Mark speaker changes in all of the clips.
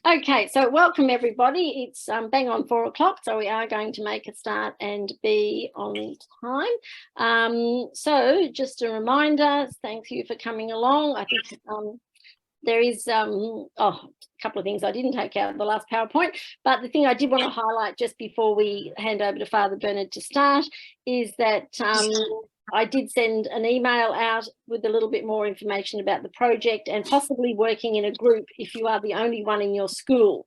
Speaker 1: Okay, so welcome everybody. It's bang on 4 o'clock, so we are going to make a start and be on time. So just a reminder, thank you for coming along. I think there is a couple of things I didn't take out of the last PowerPoint, but the thing I did want to highlight just before we hand over to Father Bernard to start is that I did send an email out with a little bit more information about the project and possibly working in a group if you are the only one in your school.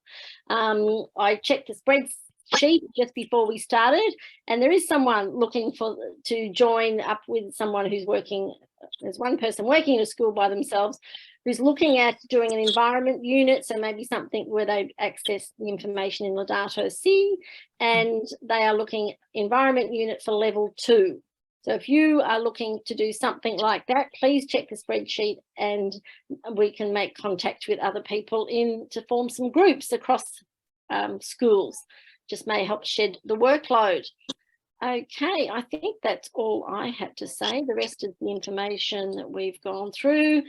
Speaker 1: I checked the spreadsheet just before we started, and there is someone looking to join up with someone who's working. There's one person working in a school by themselves who's looking at doing an environment unit, so maybe something where they access the information in Laudato Si, and they are looking at environment unit for level 2. So if you are looking to do something like that, please check the spreadsheet and we can make contact with other people to form some groups across schools. Just may help shed the workload. Okay, I think that's all I had to say. The rest of the information that we've gone through.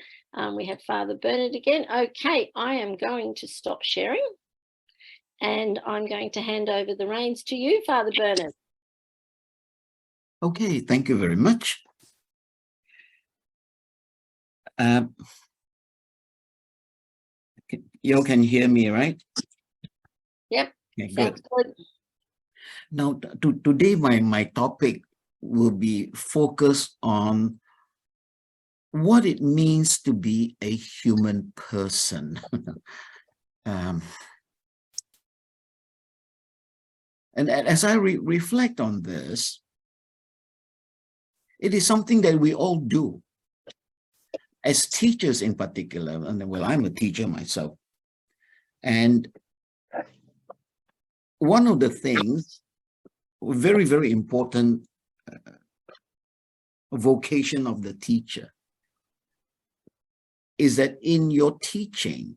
Speaker 1: We have Father Bernard again. Okay, I am going to stop sharing and I'm going to hand over the reins to you, Father Bernard.
Speaker 2: Okay, thank you very much. You all can hear me, right?
Speaker 1: Yep.
Speaker 2: Okay, good. Now, today my topic will be focused on what it means to be a human person. And as I reflect on this, it is something that we all do. As teachers in particular, and well, I'm a teacher myself. And one of the things, very, very important vocation of the teacher is that in your teaching,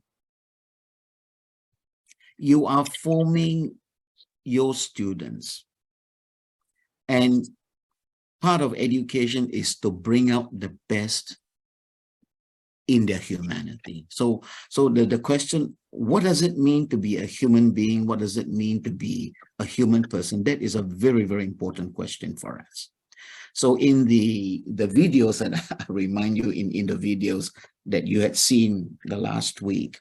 Speaker 2: you are forming your students. And part of education is to bring out the best in their humanity. So the question, what does it mean to be a human being? What does it mean to be a human person? That is a very, very important question for us. So in the videos, and I remind you in the videos that you had seen the last week,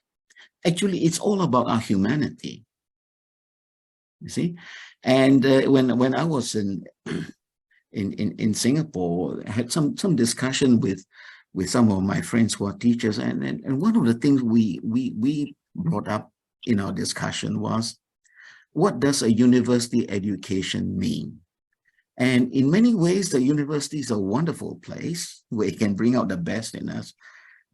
Speaker 2: actually it's all about our humanity. You see? And when I was in Singapore, I had some discussion with some of my friends who are teachers, and one of the things we brought up in our discussion was, what does a university education mean? And in many ways, the university is a wonderful place where it can bring out the best in us,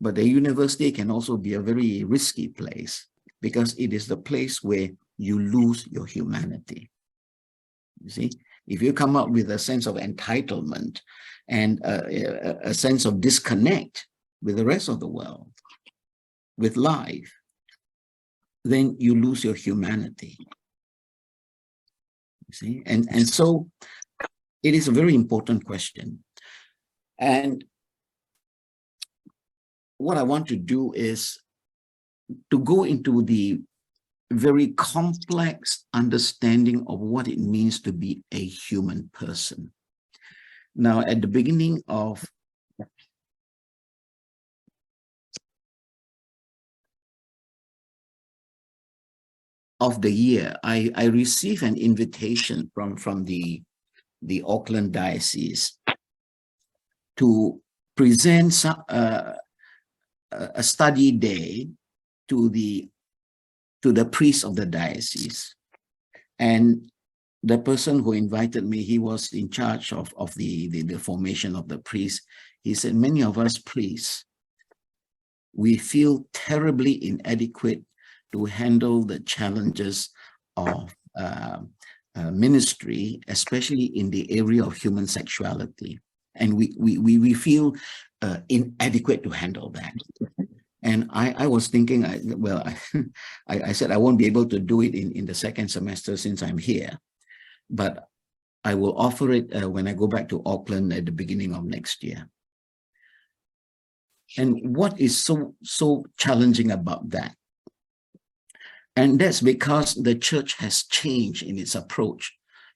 Speaker 2: but the university can also be a very risky place because it is the place where you lose your humanity. You see? If you come up with a sense of entitlement and a sense of disconnect with the rest of the world, with life, then you lose your humanity. You see? And so it is a very important question. And what I want to do is to go into the very complex understanding of what it means to be a human person. Now, at the beginning of the year, I received an invitation from the Auckland Diocese to present a study day to the priest of the diocese. And the person who invited me, he was in charge of the formation of the priest. He said, many of us priests, we feel terribly inadequate to handle the challenges of ministry, especially in the area of human sexuality. And we feel inadequate to handle that. And I was thinking, I said I won't be able to do it in the second semester since I'm here, but I will offer it when I go back to Auckland at the beginning of next year. And what is so challenging about that? And that's because the church has changed in its approach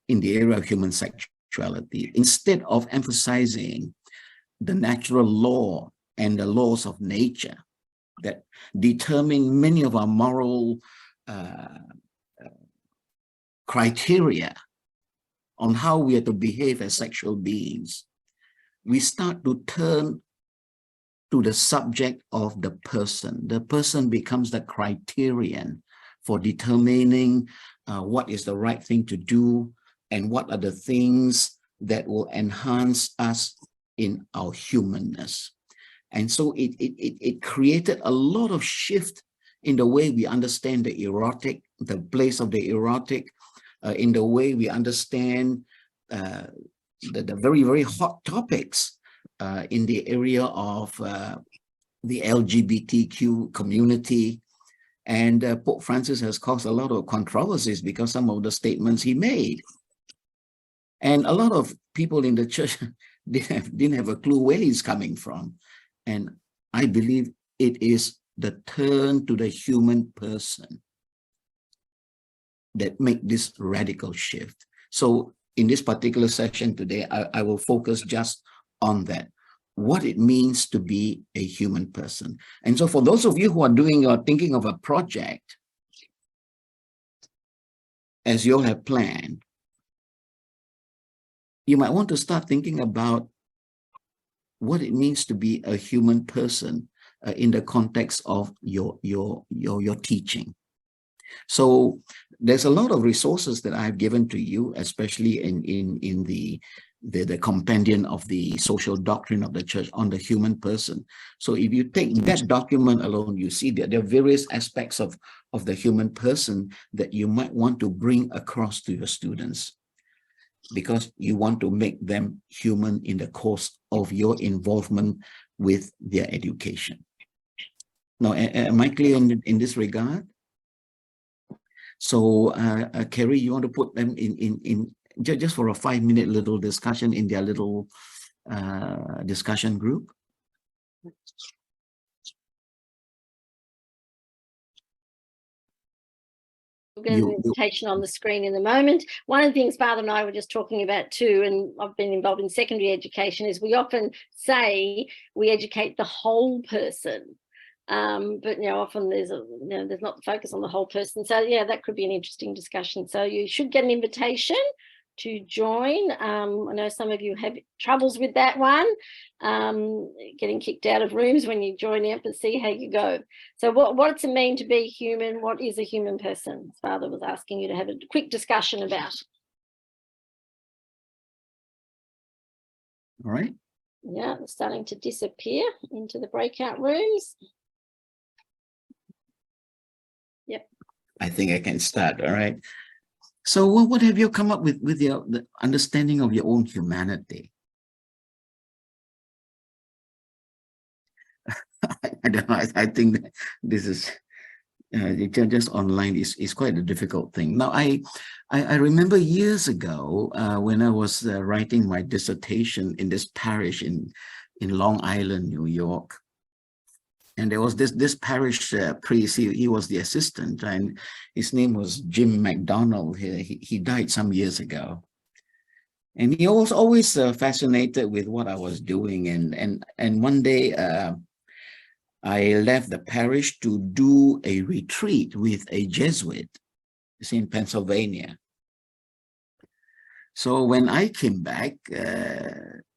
Speaker 2: in the area of human sexuality. Instead of emphasizing the natural law and the laws of nature that determine many of our moral criteria on how we are to behave as sexual beings, we start to turn to the subject of the person. The person becomes the criterion for determining what is the right thing to do and what are the things that will enhance us in our humanness. And so it created a lot of shift in the way we understand the erotic, the place of the erotic, in the way we understand the very, very hot topics in the area of the LGBTQ community. And Pope Francis has caused a lot of controversies because some of the statements he made. And a lot of people in the church didn't have a clue where he's coming from. And I believe it is the turn to the human person that make this radical shift. So in this particular session today, I will focus just on that, what it means to be a human person. And so for those of you who are doing or thinking of a project, as you all have planned, you might want to start thinking about what it means to be a human person in the context of your teaching. So there's a lot of resources that I've given to you, especially in the compendium of the social doctrine of the church on the human person. So if you take that document alone, you see that there are various aspects of the human person that you might want to bring across to your students, because you want to make them human in the course of your involvement with their education. Now, am I clear in this regard? So, Kerry, you want to put them in just for a 5-minute little discussion in their little discussion group?
Speaker 1: We'll get an invitation on the screen in a moment. One of the things Father and I were just talking about too, and I've been involved in secondary education, is we often say we educate the whole person. But often there's there's not the focus on the whole person. So yeah, that could be an interesting discussion. So you should get an invitation to join. I know some of you have troubles with that one, getting kicked out of rooms when you join up, but see how you go. So what's it mean to be human? What is a human person? Father was asking you to have a quick discussion about.
Speaker 2: All right.
Speaker 1: Yeah, it's starting to disappear into the breakout rooms. Yep.
Speaker 2: I think I can start. All right. So what have you come up with the understanding of your own humanity? I don't know. I think that this is just online is quite a difficult thing. Now, I remember years ago when I was writing my dissertation in this parish in Long Island, New York. And there was this parish priest. He was the assistant, and his name was Jim McDonald. He died some years ago, and he was always fascinated with what I was doing. And one day I left the parish to do a retreat with a Jesuit. It's in Pennsylvania. So when I came back,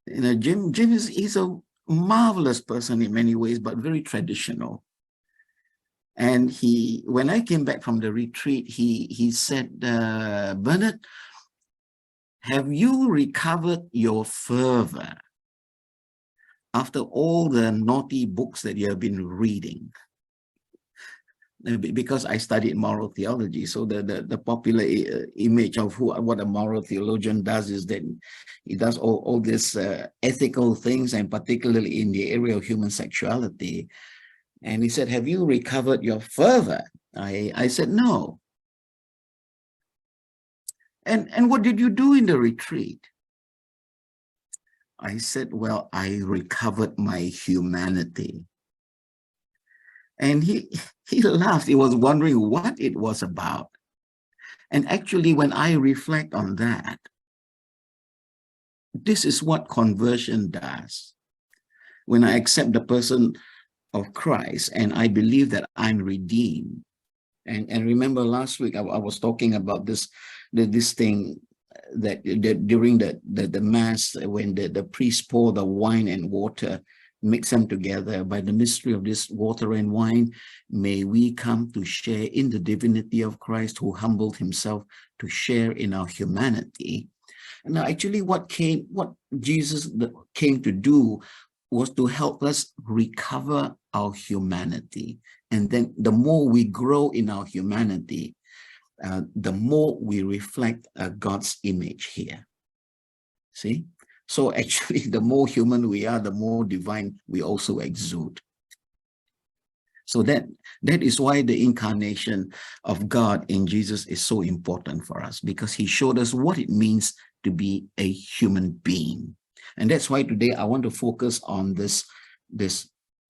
Speaker 2: Jim he's a marvelous person in many ways, but very traditional. And when I came back from the retreat, he said, Bernard, have you recovered your fervor after all the naughty books that you have been reading? Because I studied moral theology, so the popular image of what a moral theologian does is that he does all these ethical things, and particularly in the area of human sexuality. And he said, have you recovered your fervor? I said, no. And what did you do in the retreat? I said, well, I recovered my humanity. And he laughed. He was wondering what it was about. And actually, when I reflect on that, this is what conversion does. When I accept the person of Christ and I believe that I'm redeemed. And remember last week I was talking about this thing that during the mass, when the priest pour the wine and water, mix them together by the mystery of this water and wine, may we come to share in the divinity of Christ, who humbled himself to share in our humanity. Now, actually, what Jesus came to do was to help us recover our humanity. And then the more we grow in our humanity, the more we reflect God's image here. See? So actually, the more human we are, the more divine we also exude. So that is why the incarnation of God in Jesus is so important for us, because he showed us what it means to be a human being. And that's why today I want to focus on this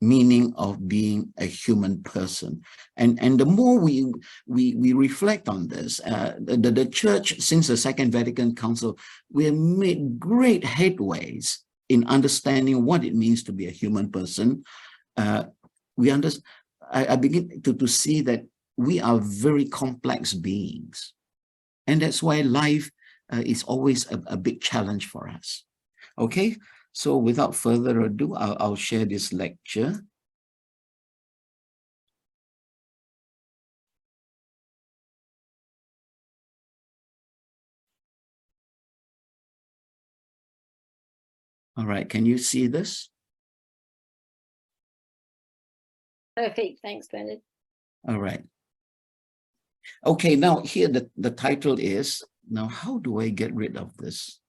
Speaker 2: meaning of being a human person. And the more we reflect on this, the church, since the Second Vatican Council, we have made great headways in understanding what it means to be a human person. I begin to see that we are very complex beings. And that's why life is always a big challenge for us. Okay, so without further ado, I'll share this lecture. All right, can you see this?
Speaker 1: Perfect, thanks, Bernard.
Speaker 2: All right. Okay, now here the title is, now how do I get rid of this?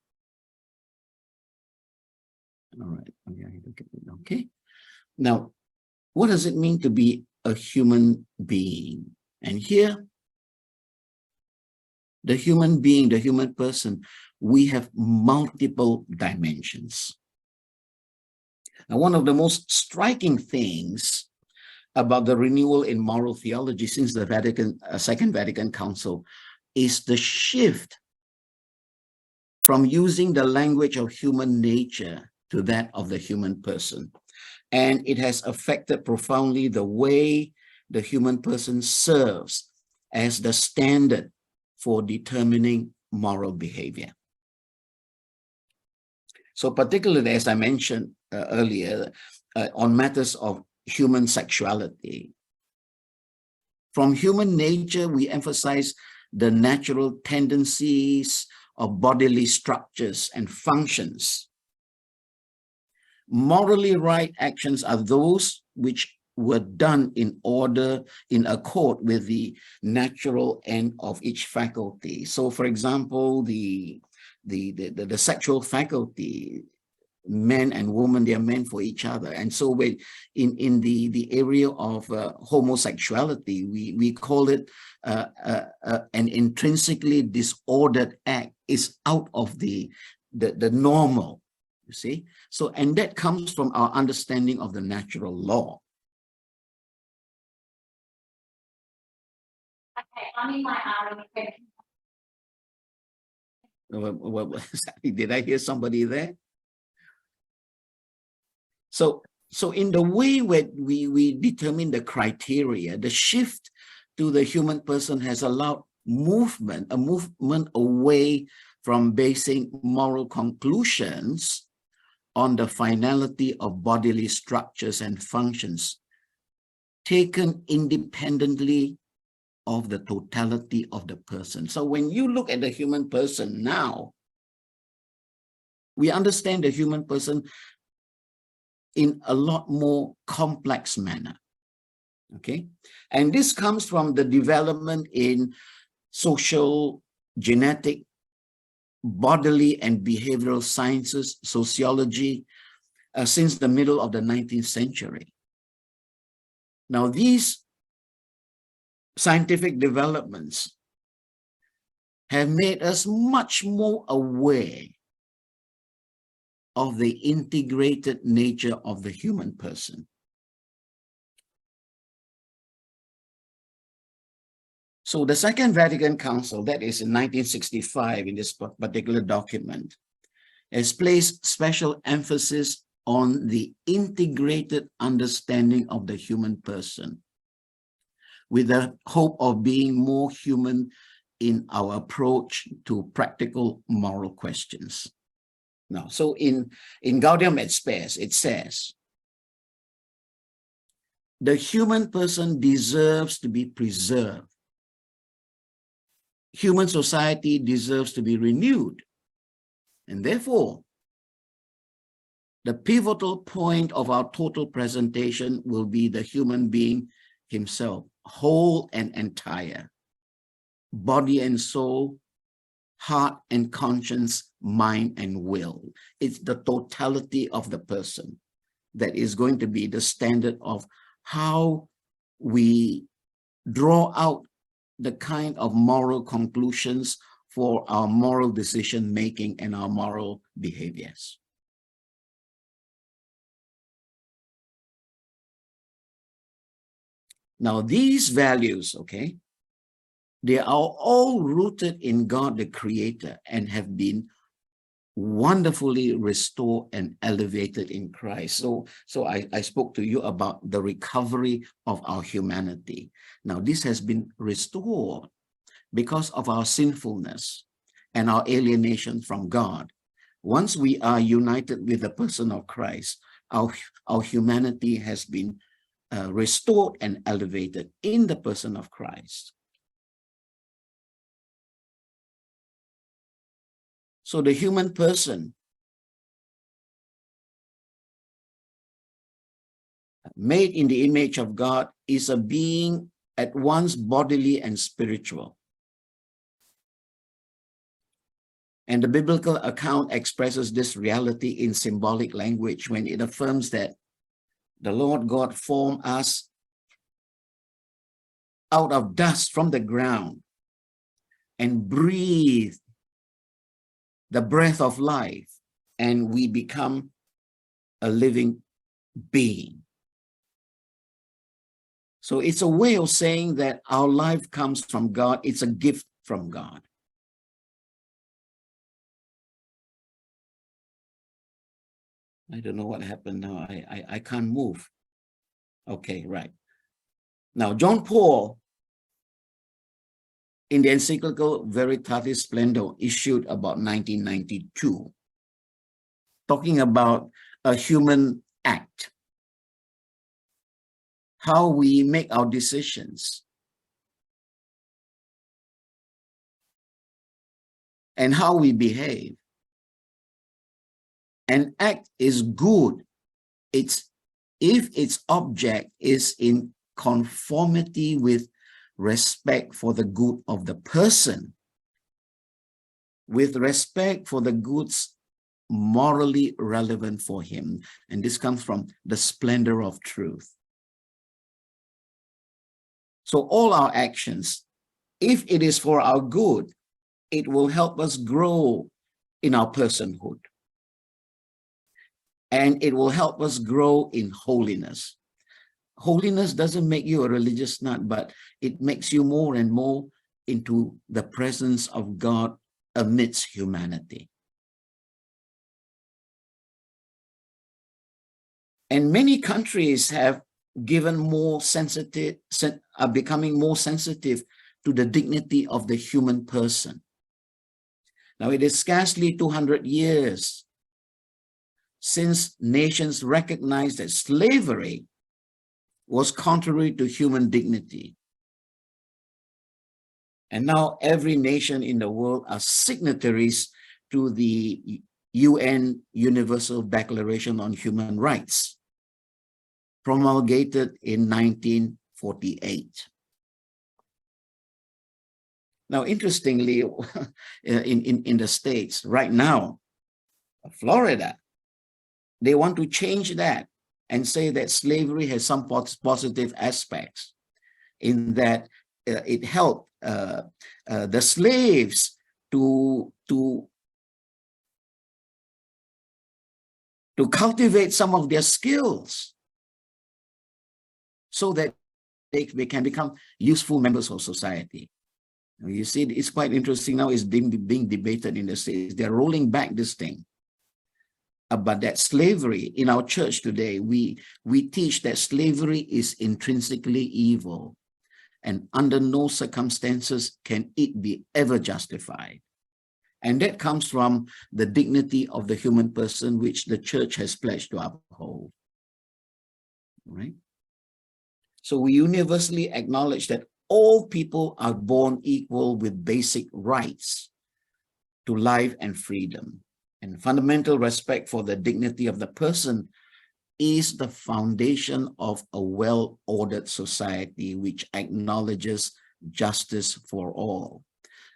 Speaker 2: All right, okay. Now, what does it mean to be a human being? And here, the human being, the human person, we have multiple dimensions. Now, one of the most striking things about the renewal in moral theology since the Second Vatican Council is the shift from using the language of human nature to that of the human person. And it has affected profoundly the way the human person serves as the standard for determining moral behavior. So particularly, as I mentioned earlier, on matters of human sexuality, from human nature, we emphasize the natural tendencies of bodily structures and functions. Morally right actions are those which were done in accord with the natural end of each faculty. So, for example, the sexual faculty, men and women, they are meant for each other. And so when in the area of homosexuality, we call it an intrinsically disordered act, is out of the normal, you see. So, and that comes from our understanding of the natural law.
Speaker 1: Okay, I'm in my
Speaker 2: Did I hear somebody there? So in the way where we determine the criteria, the shift to the human person has allowed a movement away from basing moral conclusions on the finality of bodily structures and functions taken independently of the totality of the person. So when you look at the human person now, we understand the human person in a lot more complex manner, okay? And this comes from the development in social, genetic, bodily and behavioral sciences, sociology, since the middle of the 19th century. Now, these scientific developments have made us much more aware of the integrated nature of the human person. So the Second Vatican Council, that is in 1965 in this particular document, has placed special emphasis on the integrated understanding of the human person, with the hope of being more human in our approach to practical moral questions. Now, so in Gaudium et Spes, it says, the human person deserves to be preserved. Human society deserves to be renewed. And therefore, the pivotal point of our total presentation will be the human being himself, whole and entire, body and soul, heart and conscience, mind and will. It's the totality of the person that is going to be the standard of how we draw out the kind of moral conclusions for our moral decision making and our moral behaviors. Now, these values, okay, they are all rooted in God the Creator and have been wonderfully restored and elevated in Christ. So I spoke to you about the recovery of our humanity. Now, this has been restored because of our sinfulness and our alienation from God. Once we are united with the person of Christ, our humanity has been restored and elevated in the person of Christ. So the human person, made in the image of God, is a being at once bodily and spiritual. And the biblical account expresses this reality in symbolic language when it affirms that the Lord God formed us out of dust from the ground and breathed the breath of life, and we become a living being. So it's a way of saying that our life comes from God. It's a gift from God. I don't know what happened now. I can't move. Okay, right. Now, John Paul, in the encyclical Veritatis Splendor, issued about 1992, talking about a human act, how we make our decisions, and how we behave. An act is good if its object is in conformity with respect for the good of the person, with respect for the goods morally relevant for him. And this comes from the splendor of truth. So all our actions, if it is for our good, it will help us grow in our personhood. And it will help us grow in holiness. Holiness doesn't make you a religious nut, but it makes you more and more into the presence of God amidst humanity. And many countries have given more sensitive, are becoming more sensitive to the dignity of the human person. Now, it is scarcely 200 years since nations recognized that slavery was contrary to human dignity. And now every nation in the world are signatories to the UN Universal Declaration on Human Rights, promulgated in 1948. Now, interestingly, in the States right now, Florida, they want to change that and say that slavery has some positive aspects in that it helped the slaves to cultivate some of their skills so that they can become useful members of society. You see, it's quite interesting now. It's being debated in the States. They're rolling back this thing. But that slavery in our church today, we teach that slavery is intrinsically evil, and under no circumstances can it be ever justified. And that comes from the dignity of the human person, which the church has pledged to uphold. Right? So we universally acknowledge that all people are born equal with basic rights to life and freedom. And fundamental respect for the dignity of the person is the foundation of a well-ordered society which acknowledges justice for all.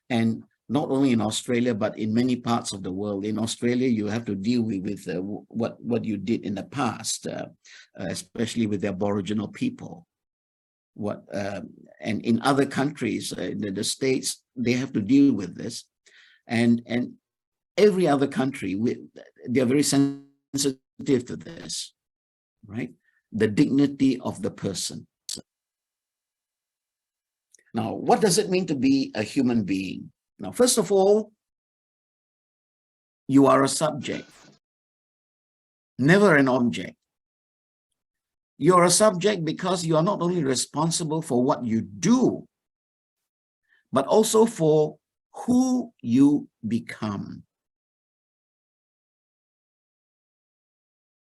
Speaker 2: And not only in Australia, but in many parts of the world. In Australia, you have to deal with what you did in the past, especially with the Aboriginal people. And in other countries, in the States, they have to deal with this. And every other country, they're very sensitive to this, right? The dignity of the person. Now, what does it mean to be a human being? Now, first of all, you are a subject, never an object. You're a subject because you are not only responsible for what you do, but also for who you become.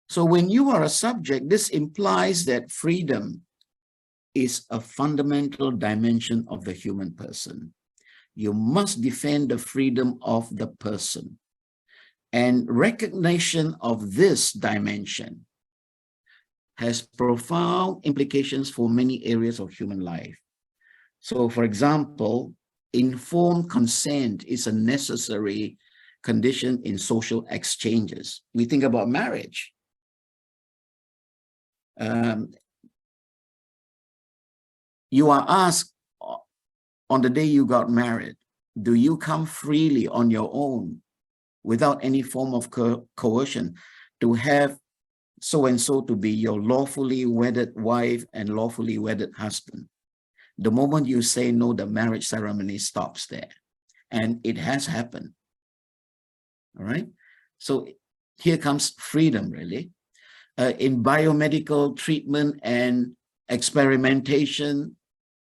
Speaker 2: So when you are a subject, this implies that freedom is a fundamental dimension of the human person. You must defend the freedom of the person. And recognition of this dimension has profound implications for many areas of human life. So, for example, informed consent is a necessary condition in social exchanges. We think about marriage. You are asked on the day you got married, do you come freely on your own without any form of coercion to have so-and-so to be your lawfully wedded wife and lawfully wedded husband? The moment you say no, the marriage ceremony stops there. And it has happened. All right. So here comes freedom, really. In biomedical treatment and experimentation,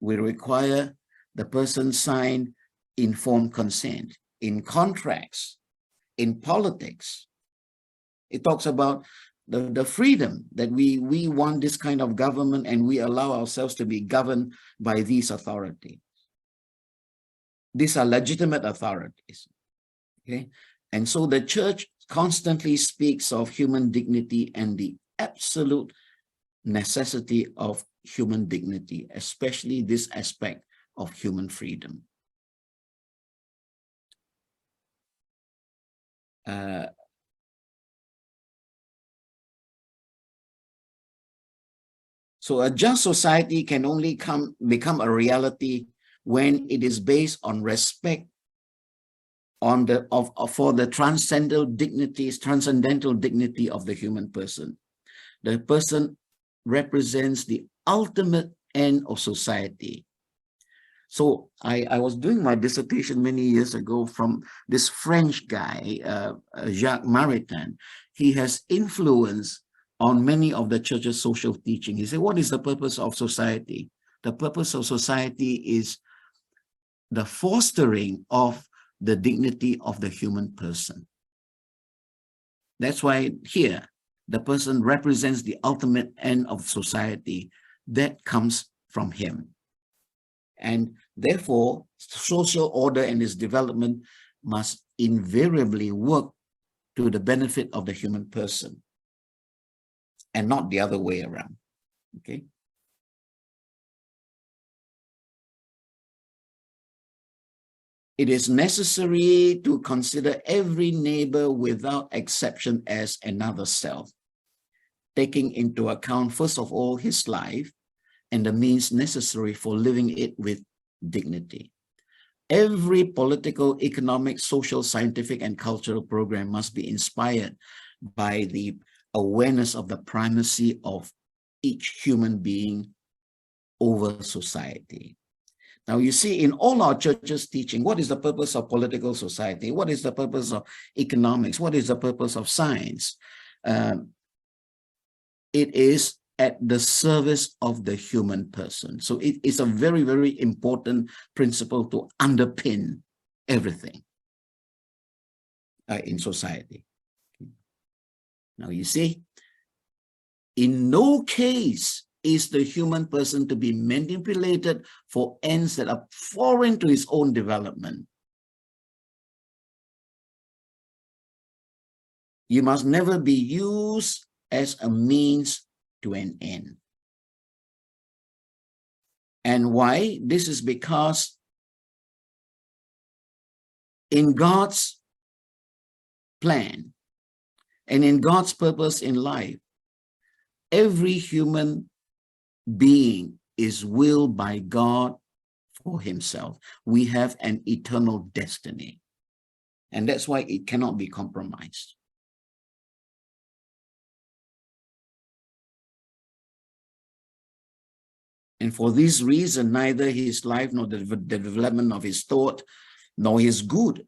Speaker 2: we require the person sign informed consent. In contracts, in politics, it talks about the freedom that we want this kind of government, and we allow ourselves to be governed by these authorities. These are legitimate authorities. Okay? And so the church constantly speaks of human dignity and the absolute necessity of human dignity, especially this aspect of human freedom. So a just society can only become a reality when it is based on respect for the transcendental dignity of the human person. The person represents the ultimate end of society. So I was doing my dissertation many years ago from this French guy, Jacques Maritain. He has influence on many of the church's social teaching. He said, what is the purpose of society? The purpose of society is the fostering of the dignity of the human person. That's why here, the person represents the ultimate end of society that comes from him. And therefore, social order and its development must invariably work to the benefit of the human person and not the other way around. Okay. It is necessary to consider every neighbor without exception as another self, taking into account, first of all, his life and the means necessary for living it with dignity. Every political, economic, social, scientific, and cultural program must be inspired by the awareness of the primacy of each human being over society. Now, you see, in all our churches teaching, what is the purpose of political society? What is the purpose of economics? What is the purpose of science? It is at the service of the human person. So it is a very, very important principle to underpin everything in society. Now, you see, in no case is the human person to be manipulated for ends that are foreign to his own development. You must never be used as a means to an end. And why? This is because in God's plan and in God's purpose in life, every human being is willed by God for himself. We have an eternal destiny, and that's why it cannot be compromised. And for this reason, neither his life nor the development of his thought, nor his good,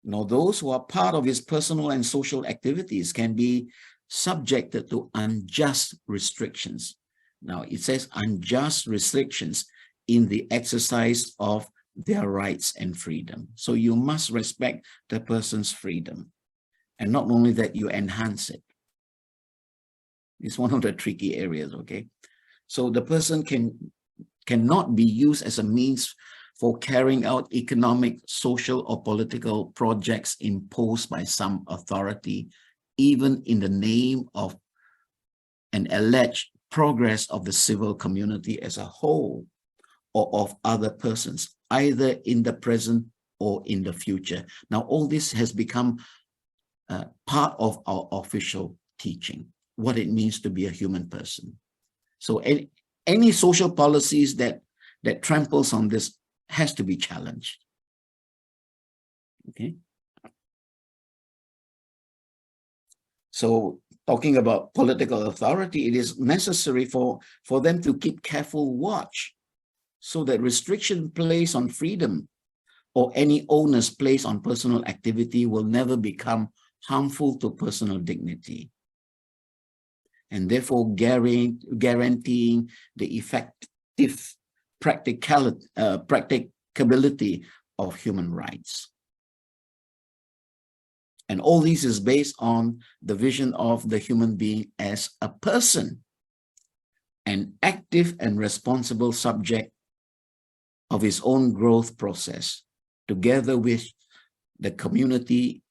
Speaker 2: nor those who are part of his personal and social activities can be subjected to unjust restrictions. Now, it says unjust restrictions in the exercise of their rights and freedom. So you must respect the person's freedom. And not only that, you enhance it. It's one of the tricky areas, okay? So the person cannot be used as a means for carrying out economic, social, or political projects imposed by some authority, even in the name of an alleged progress of the civil community as a whole, or of other persons, either in the present or in the future. Now, all this has become part of our official teaching, what it means to be a human person. So any social policies that tramples on this has to be challenged. Okay. So talking about political authority, it is necessary for them to keep careful watch so that restriction placed on freedom or any onus placed on personal activity will never become harmful to personal dignity, and therefore guaranteeing the effective practicability of human rights. And all this is based on the vision of the human being as a person, an active and responsible subject of his own growth process, together with the community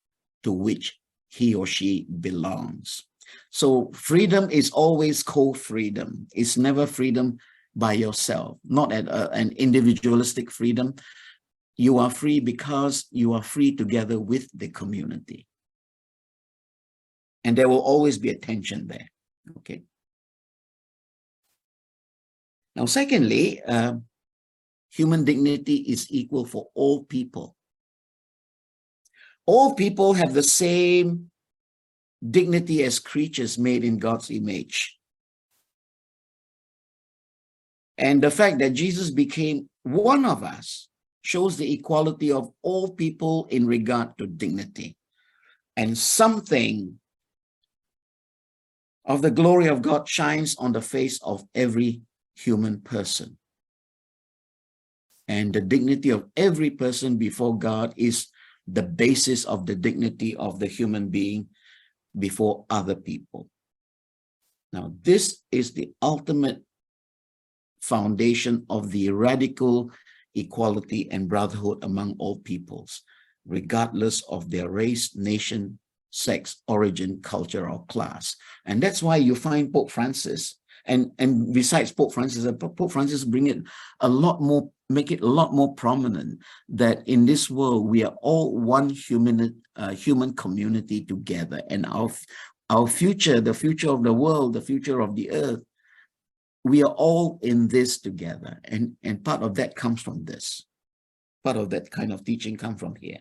Speaker 2: to which he or she belongs. So freedom is always co-freedom. It's never freedom by yourself, not an individualistic freedom. You are free because you are free together with the community. And there will always be a tension there, okay? Now, secondly, human dignity is equal for all people. All people have the same dignity as creatures made in God's image. And the fact that Jesus became one of us shows the equality of all people in regard to dignity. And something of the glory of God shines on the face of every human person. And the dignity of every person before God is the basis of the dignity of the human being before other people. Now, this is the ultimate foundation of the radical equality and brotherhood among all peoples, regardless of their race, nation, sex, origin, culture, or class. And that's why you find Pope Francis, and besides Pope Francis bring it a lot more, make it a lot more prominent that in this world we are all one human community together, and our future, the future of the world, the future of the earth, we are all in this together, and part of that comes from this. Part of that kind of teaching comes from here.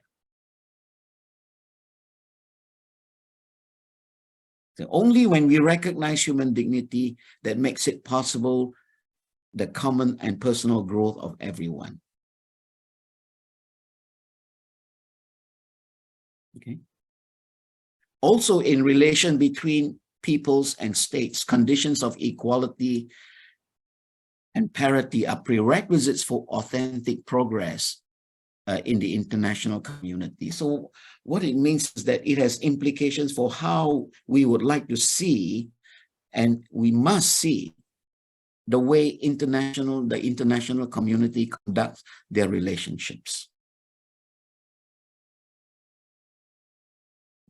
Speaker 2: So only when we recognize human dignity that makes it possible the common and personal growth of everyone. Okay. Also, in relation between peoples and states, conditions of equality and parity are prerequisites for authentic progress in the international community. So what it means is that it has implications for how we would like to see, and we must see, the way the international community conducts their relationships.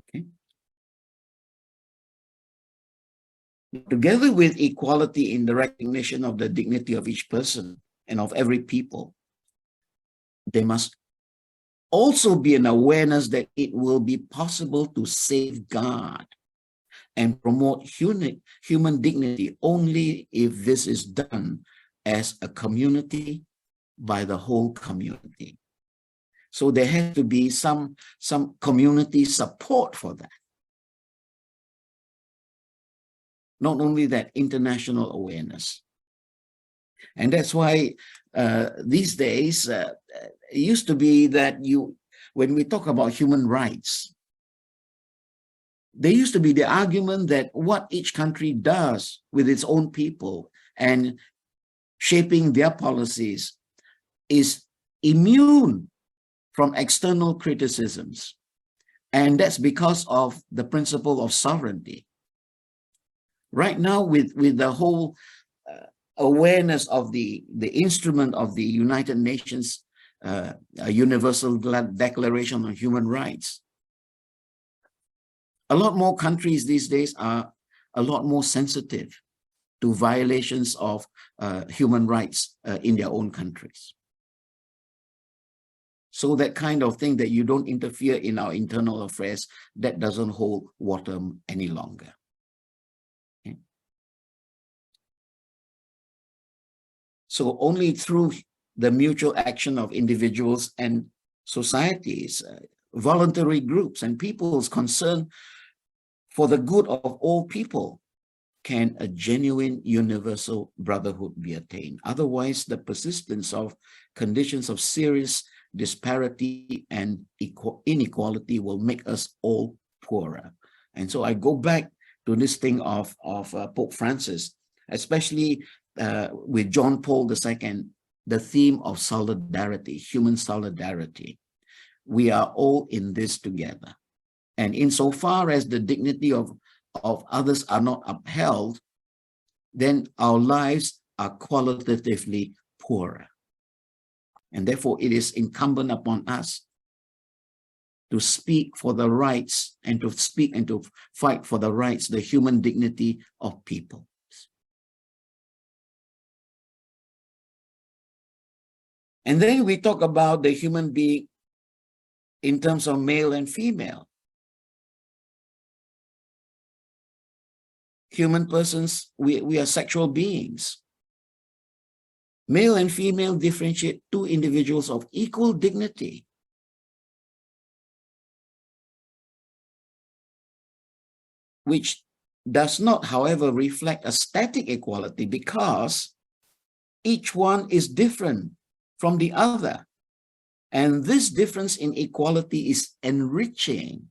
Speaker 2: Okay. Together with equality in the recognition of the dignity of each person and of every people, there must also be an awareness that it will be possible to safeguard and promote human dignity only if this is done as a community by the whole community. So there has to be some community support for that. Not only that, international awareness. And that's why these days, it used to be that when we talk about human rights, there used to be the argument that what each country does with its own people and shaping their policies is immune from external criticisms. And that's because of the principle of sovereignty. Right now, with the whole awareness of the instrument of the United Nations Universal Declaration on Human Rights, a lot more countries these days are a lot more sensitive to violations of human rights in their own countries. So that kind of thing, that you don't interfere in our internal affairs, that doesn't hold water any longer. Okay. So only through the mutual action of individuals and societies, voluntary groups and people's concern for the good of all people, can a genuine universal brotherhood be attained. Otherwise, the persistence of conditions of serious disparity and inequality will make us all poorer. And so I go back to this thing of Pope Francis, especially with John Paul II, the theme of solidarity, human solidarity. We are all in this together. And insofar as the dignity of others are not upheld, then our lives are qualitatively poorer. And therefore, it is incumbent upon us to speak for the rights and to speak and to fight for the rights, the human dignity of people. And then we talk about the human being in terms of male and female. Human persons, we are sexual beings. Male and female differentiate two individuals of equal dignity. Which does not, however, reflect a static equality, because each one is different from the other. And this difference in equality is enriching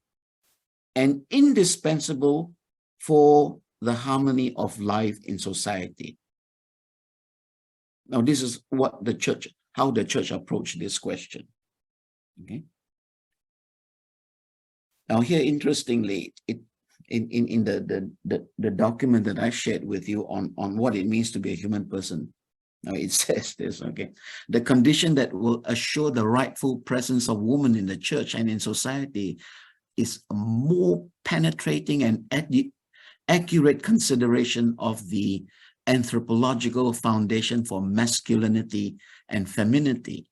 Speaker 2: and indispensable for the harmony of life in society. Now, this is what how the church approached this question. Okay. Now, here, interestingly, in the document that I shared with you on what it means to be a human person, now it says this, okay, the condition that will assure the rightful presence of women in the church and in society is a more penetrating and accurate consideration of the anthropological foundation for masculinity and femininity,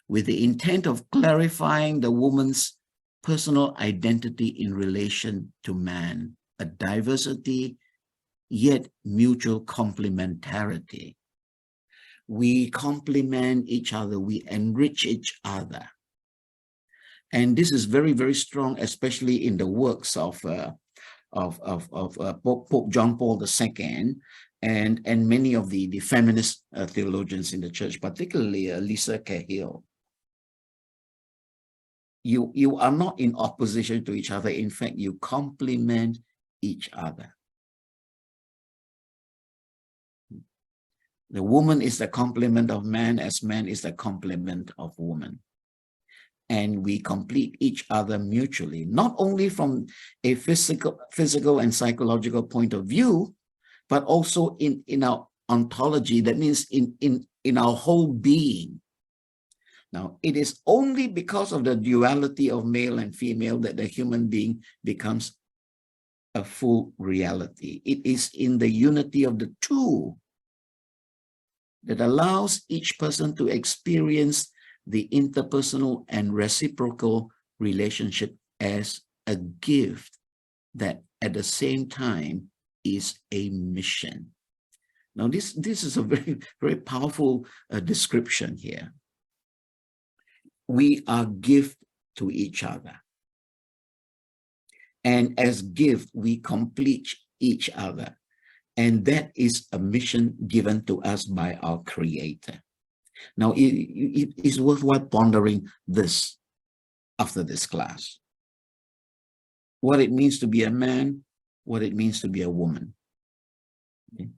Speaker 2: with the intent of clarifying the woman's personal identity in relation to man, a diversity yet mutual complementarity. We complement each other, we enrich each other. And this is very, very strong, especially in the works of Pope John Paul II and many of the feminist theologians in the church, particularly Lisa Cahill. You are not in opposition to each other. In fact, you complement each other. The woman is the complement of man, as man is the complement of woman. And we complete each other mutually, not only from a physical and psychological point of view, but also in our ontology. That means in our whole being. Now, it is only because of the duality of male and female that the human being becomes a full reality. It is in the unity of the two that allows each person to experience the interpersonal and reciprocal relationship as a gift that at the same time is a mission. Now, this is a very, very powerful description here. We are gift to each other. And as gift, we complete each other. And that is a mission given to us by our Creator. Now, it is worthwhile pondering this after this class. What it means to be a man, what it means to be a woman. Okay.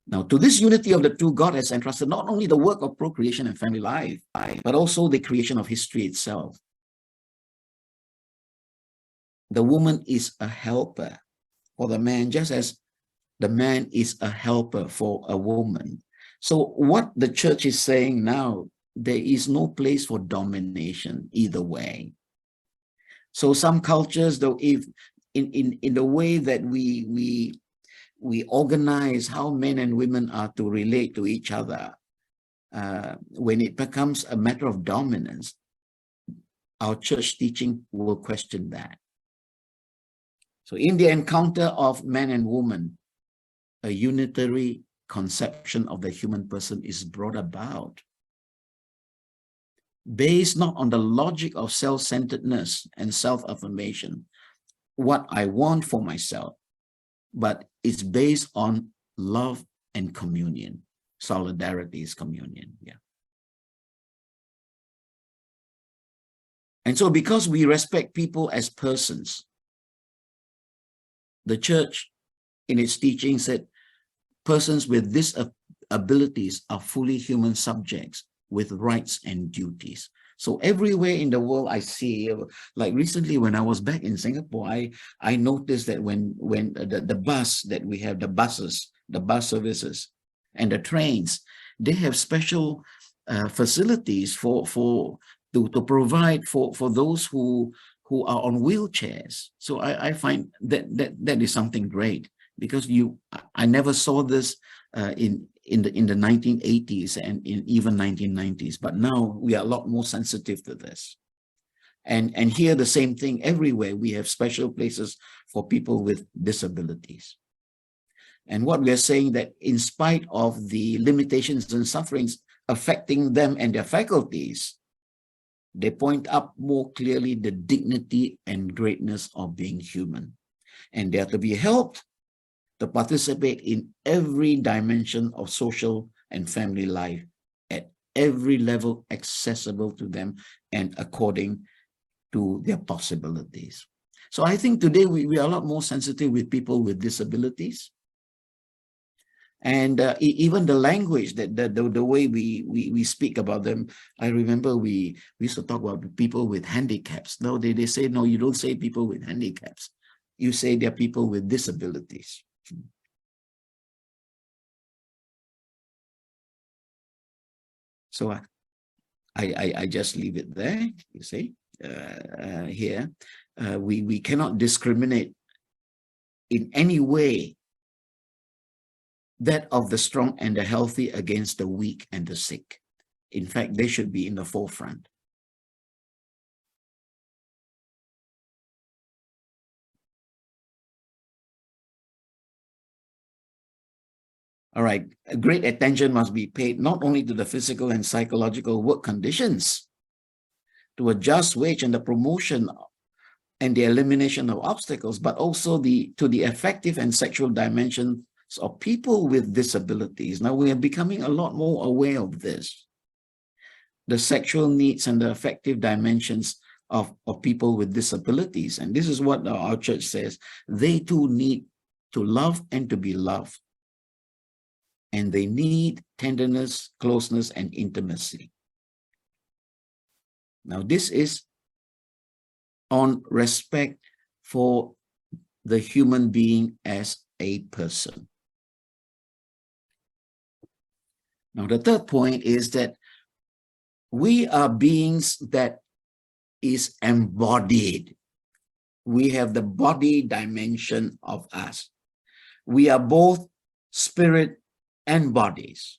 Speaker 2: Now, to this unity of the two, God has entrusted not only the work of procreation and family life, but also the creation of history itself. The woman is a helper for the man, just as the man is a helper for a woman. So what the church is saying now, there is no place for domination either way. So some cultures, though, if in the way that we organize how men and women are to relate to each other, when it becomes a matter of dominance, our church teaching will question that. So in the encounter of man and woman, a unitary conception of the human person is brought about, based not on the logic of self-centeredness and self-affirmation, what I want for myself, but it's based on love and communion. Solidarity is communion, yeah. And so because we respect people as persons, the church in its teaching said persons with disabilities are fully human subjects with rights and duties. So everywhere in the world I see, like recently when I was back in Singapore, I noticed that when the bus that we have, the buses, the bus services and the trains, they have special facilities to provide for those who are on wheelchairs. So I find that is something great, because I never saw this in the 1980s and in even 1990s, but now we are a lot more sensitive to this. And here the same thing everywhere. We have special places for people with disabilities. And what we are saying, that in spite of the limitations and sufferings affecting them and their faculties, they point up more clearly the dignity and greatness of being human. And they are to be helped to participate in every dimension of social and family life at every level accessible to them and according to their possibilities. So I think today we are a lot more sensitive with people with disabilities. And even the language, the way we speak about them. I remember we used to talk about people with handicaps. No, they say, no, you don't say people with handicaps. You say they're people with disabilities. So I just leave it there, you see, here. We cannot discriminate in any way that of the strong and the healthy against the weak and the sick. In fact, they should be in the forefront. All right, great attention must be paid not only to the physical and psychological work conditions, to a just wage and the promotion and the elimination of obstacles, but also to the affective and sexual dimensions of people with disabilities. Now we are becoming a lot more aware of this. the sexual needs and the affective dimensions of people with disabilities. And this is what our church says. They too need to love and to be loved. And they need tenderness, closeness, and intimacy. Now, this is on respect for the human being as a person. Now, the third point is that we are beings that is embodied. We have the body dimension of us. We are both spirit and bodies.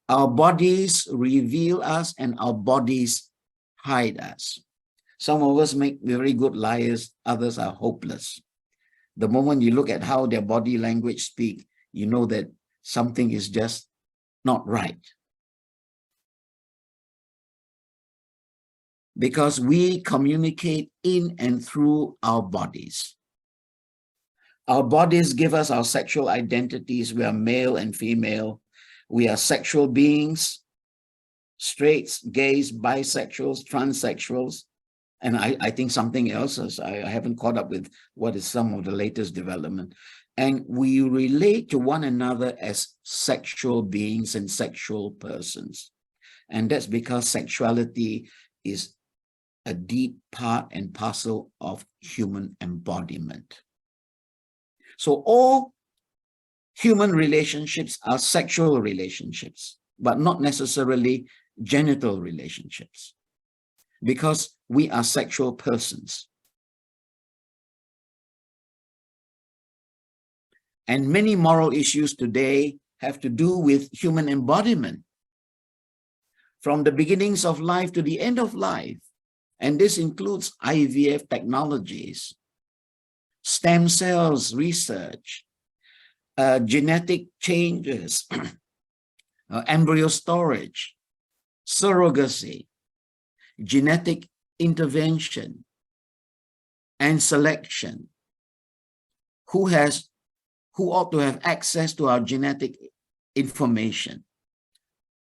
Speaker 2: Our bodies reveal us and our bodies hide us. Some of us make very good liars, others are hopeless. The moment you look at how their body language speak, you know that something is just not right. Because we communicate in and through our bodies. Our bodies give us our sexual identities. We are male and female. We are sexual beings, straights, gays, bisexuals, transsexuals, and I think something else, as I haven't caught up with what is some of the latest development. And we relate to one another as sexual beings and sexual persons. And that's because sexuality is a deep part and parcel of human embodiment. So all human relationships are sexual relationships, but not necessarily genital relationships, because we are sexual persons. And many moral issues today have to do with human embodiment, from the beginnings of life to the end of life. And this includes IVF technologies, stem cells research, genetic changes, embryo storage, surrogacy, genetic intervention, and selection. Who ought to have access to our genetic information?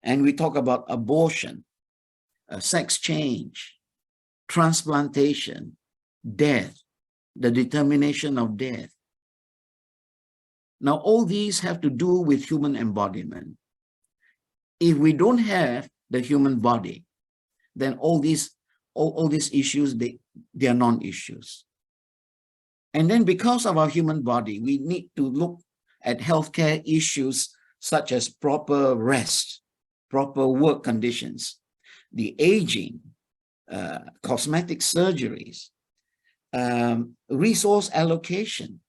Speaker 2: And we talk about abortion, sex change, transplantation, death, the determination of death. Now, all these have to do with human embodiment. If we don't have the human body, then all these issues, they are non-issues. And then because of our human body, we need to look at healthcare issues such as proper rest, proper work conditions, the aging, cosmetic surgeries, resource allocation.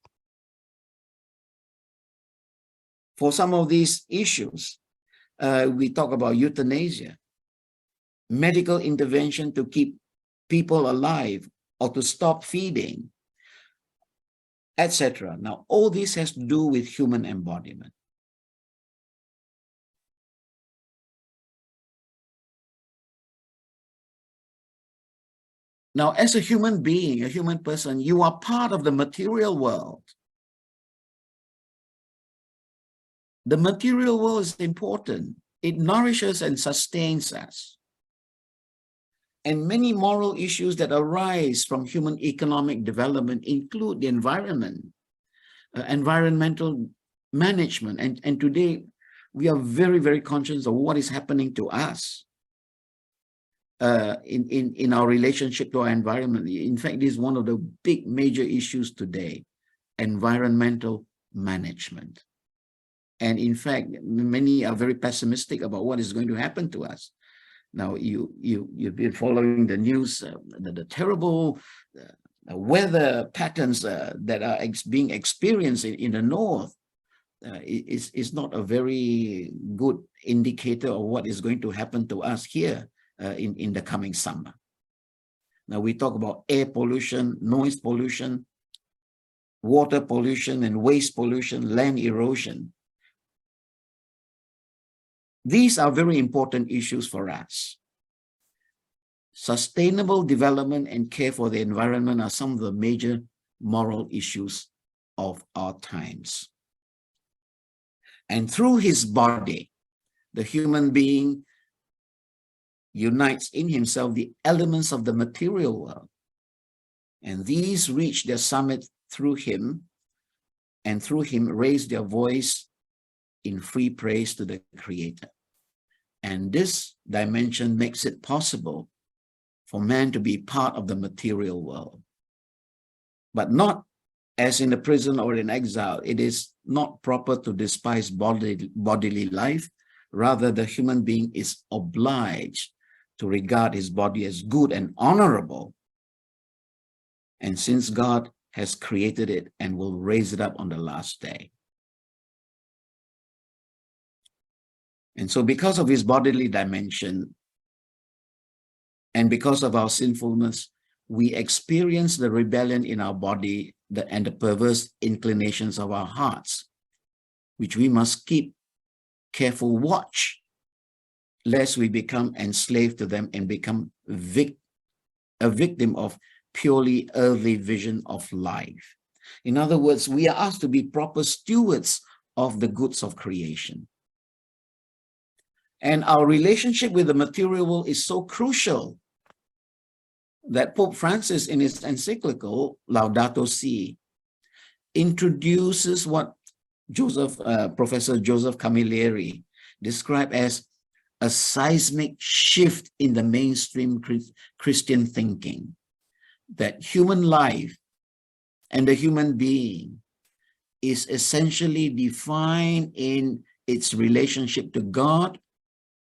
Speaker 2: For some of these issues, we talk about euthanasia, medical intervention to keep people alive or to stop feeding, etc. Now, all this has to do with human embodiment. Now, as a human being, a human person, you are part of the material world. The material world is important. It nourishes and sustains us. And many moral issues that arise from human economic development include the environment, environmental management. And today, we are very, very conscious of what is happening to us in our relationship to our environment. In fact, this is one of the big major issues today, environmental management. And in fact, many are very pessimistic about what is going to happen to us. Now, you've been following the news, the terrible weather patterns that are being experienced in the north. Is not a very good indicator of what is going to happen to us here in the coming summer. Now, we talk about air pollution, noise pollution, water pollution, and waste pollution, land erosion. These are very important issues for us. Sustainable development and care for the environment are some of the major moral issues of our times. And through his body, the human being unites in himself the elements of the material world. And these reach their summit through him, and through him raise their voice in free praise to the Creator. And this dimension makes it possible for man to be part of the material world, but not as in a prison or in exile. It is not proper to despise bodily life. Rather, the human being is obliged to regard his body as good and honorable. And since God has created it and will raise it up on the last day. And so because of his bodily dimension and because of our sinfulness, we experience the rebellion in our body and the perverse inclinations of our hearts, which we must keep careful watch, lest we become enslaved to them and become a victim of purely earthly vision of life. In other words, we are asked to be proper stewards of the goods of creation. And our relationship with the material world is so crucial that Pope Francis, in his encyclical Laudato Si, introduces what Professor Joseph Camilleri described as a seismic shift in the mainstream Christian thinking, that human life and the human being is essentially defined in its relationship to God,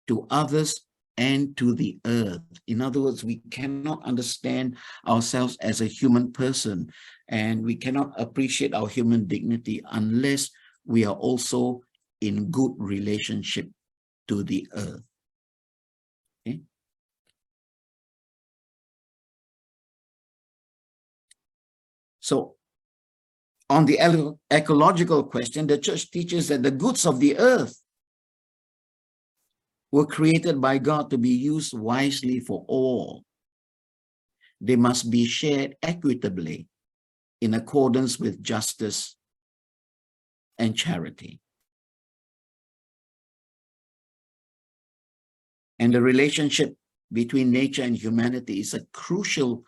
Speaker 2: to others, and to the earth. In other words, we cannot understand ourselves as a human person, and we cannot appreciate our human dignity unless we are also in good relationship to the earth. Okay? So, on the ecological question, the church teaches that the goods of the earth were created by God to be used wisely for all. They must be shared equitably in accordance with justice and charity. And the relationship between nature and humanity is a crucial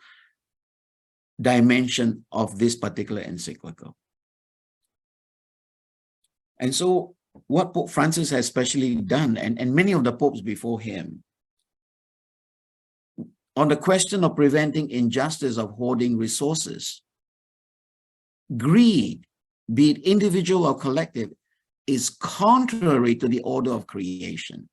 Speaker 2: dimension of this particular encyclical. And so what Pope Francis has especially done, and many of the popes before him, on the question of preventing injustice of hoarding resources, greed, be it individual or collective, is contrary to the order of creation.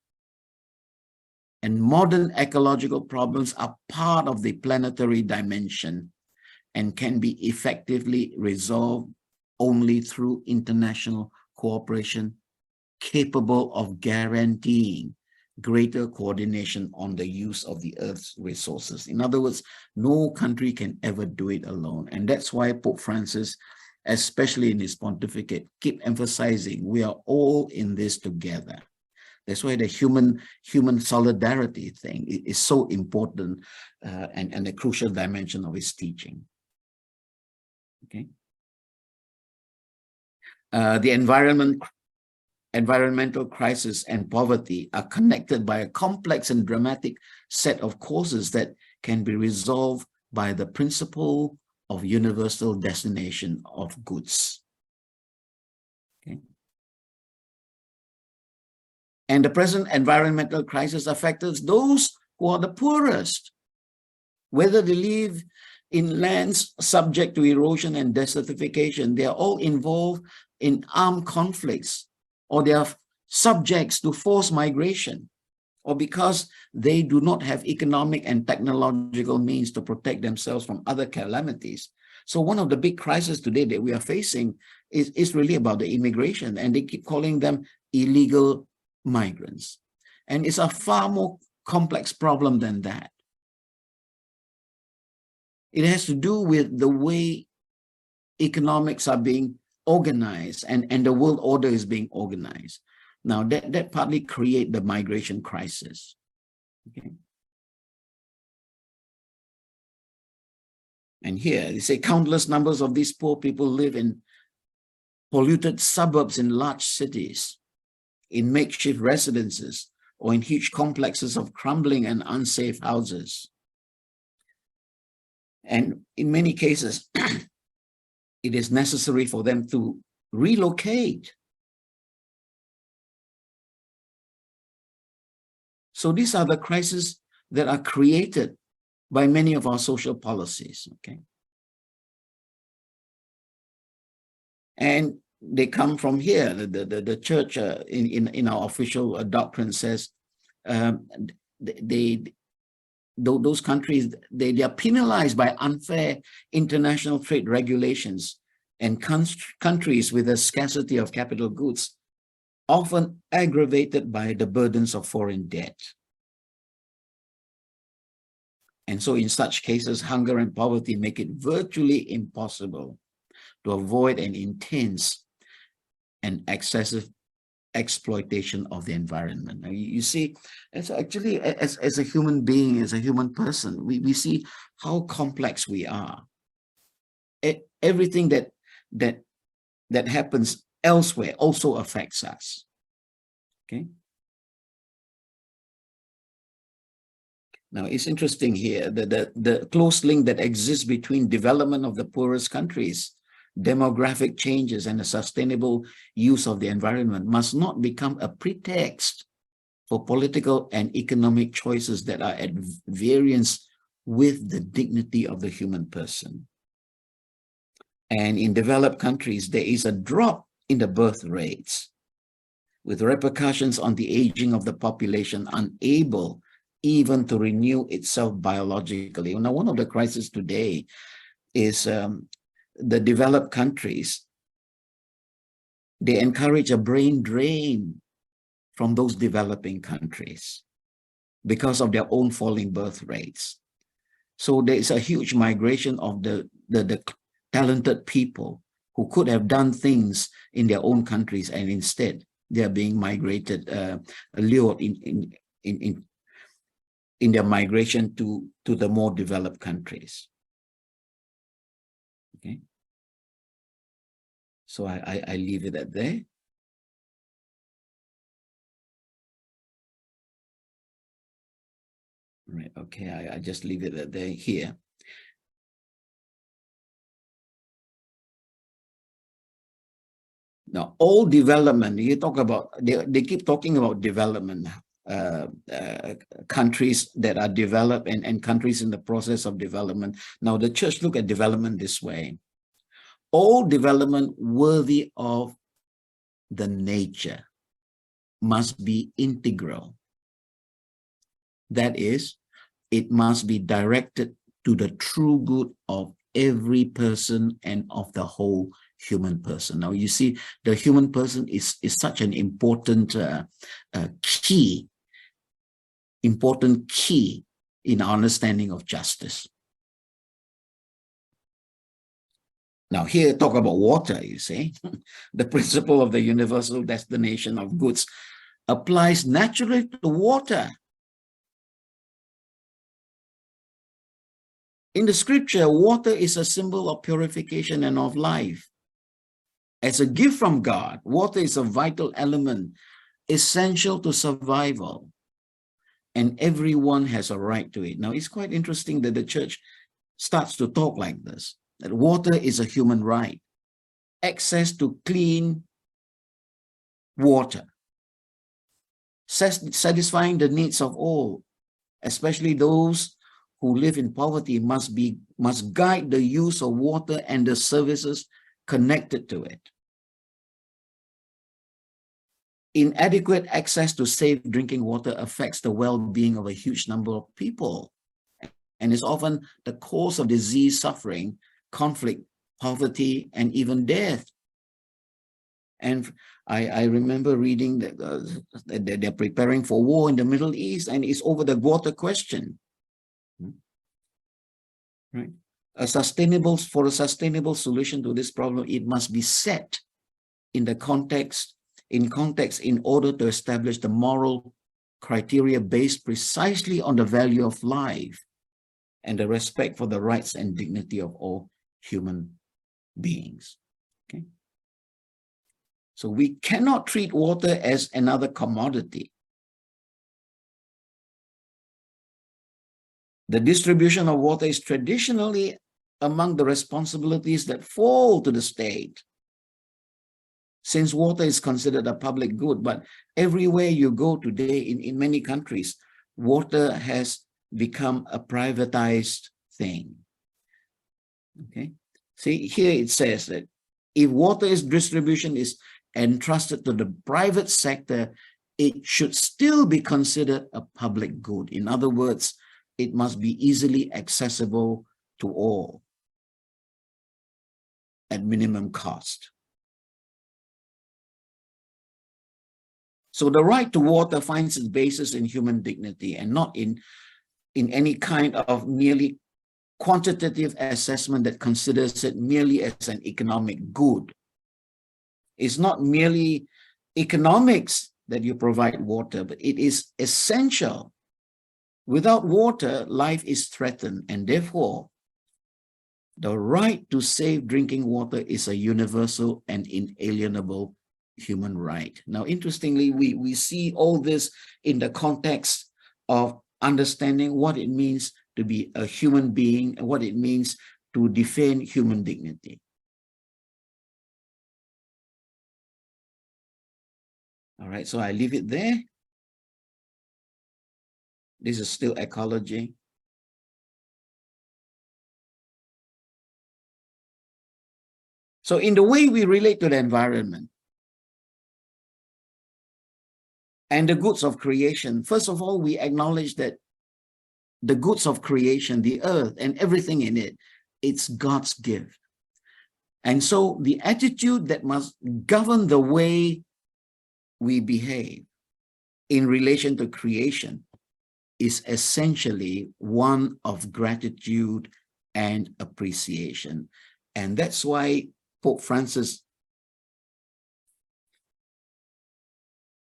Speaker 2: And modern ecological problems are part of the planetary dimension and can be effectively resolved only through international cooperation capable of guaranteeing greater coordination on the use of the Earth's resources. In other words, no country can ever do it alone. And that's why Pope Francis, especially in his pontificate, keep emphasizing we are all in this together. That's why the human solidarity thing is so important and a crucial dimension of his teaching. Okay. The environmental crisis and poverty are connected by a complex and dramatic set of causes that can be resolved by the principle of universal destination of goods. Okay. And the present environmental crisis affects those who are the poorest, whether they live in lands subject to erosion and desertification. They are all involved in armed conflicts, or they are subjects to forced migration, or because they do not have economic and technological means to protect themselves from other calamities. So one of the big crises today that we are facing is really about the immigration, and they keep calling them illegal migrants. And it's a far more complex problem than that. It has to do with the way economics are being organized and the world order is being organized. Now, that partly create the migration crisis. Okay. And here, they say countless numbers of these poor people live in polluted suburbs in large cities, in makeshift residences, or in huge complexes of crumbling and unsafe houses. And in many cases, it is necessary for them to relocate. So these are the crises that are created by many of our social policies, okay? And they come from here. The church in our official doctrine says those countries, they are penalized by unfair international trade regulations, and countries with a scarcity of capital goods, often aggravated by the burdens of foreign debt. And so in such cases, hunger and poverty make it virtually impossible to avoid an intense and excessive exploitation of the environment. Now, you see, it's actually, as a human being, as a human person, we see how complex we are. Everything that happens elsewhere also affects us. Okay. Now, it's interesting here that the close link that exists between development of the poorest countries, demographic changes, and the sustainable use of the environment must not become a pretext for political and economic choices that are at variance with the dignity of the human person. And in developed countries, there is a drop in the birth rates, with repercussions on the aging of the population, unable even to renew itself biologically. Now, one of the crises today is the developed countries. They encourage a brain drain from those developing countries because of their own falling birth rates. So there is a huge migration of the talented people who could have done things in their own countries, and instead they are being migrated, lured in their migration to the more developed countries. Okay. So I leave it at there. Right. Okay. I just leave it at there here. Now, all development, you talk about, they keep talking about development, countries that are developed and countries in the process of development. Now, the church look at development this way. All development worthy of the nature must be integral. That is, it must be directed to the true good of every person and of the whole human person. Now, you see, the human person is such an important key in our understanding of justice. Now, here talk about water, you see. The principle of the universal destination of goods applies naturally to water. In the scripture, water is a symbol of purification and of life. As a gift from God, water is a vital element, essential to survival, and everyone has a right to it. Now, it's quite interesting that the church starts to talk like this, that water is a human right, access to clean water, satisfying the needs of all, especially those who live in poverty, must guide the use of water and the services connected to it. Inadequate access to safe drinking water affects the well-being of a huge number of people and is often the cause of disease, suffering, conflict, poverty, and even death. And I remember reading that they're preparing for war in the Middle East, and it's over the water question. Right? For a sustainable solution to this problem, it must be set in context in order to establish the moral criteria based precisely on the value of life and the respect for the rights and dignity of all human beings. Okay. So we cannot treat water as another commodity. The distribution of water is traditionally among the responsibilities that fall to the state, since water is considered a public good. But everywhere you go today in many countries, water has become a privatized thing. Okay. See, here it says that if water distribution is entrusted to the private sector, it should still be considered a public good. In other words, it must be easily accessible to all at minimum cost. So the right to water finds its basis in human dignity and not in any kind of merely quantitative assessment that considers it merely as an economic good. It's not merely economics that you provide water, but it is essential. Without water, life is threatened, and therefore, the right to safe drinking water is a universal and inalienable human right. Now, interestingly, we see all this in the context of understanding what it means to be a human being and what it means to defend human dignity. All right, so I leave it there. This is still ecology. So in the way we relate to the environment and the goods of creation, first of all, we acknowledge that the goods of creation, the earth and everything in it, it's God's gift. And so the attitude that must govern the way we behave in relation to creation is essentially one of gratitude and appreciation. And that's why Pope Francis,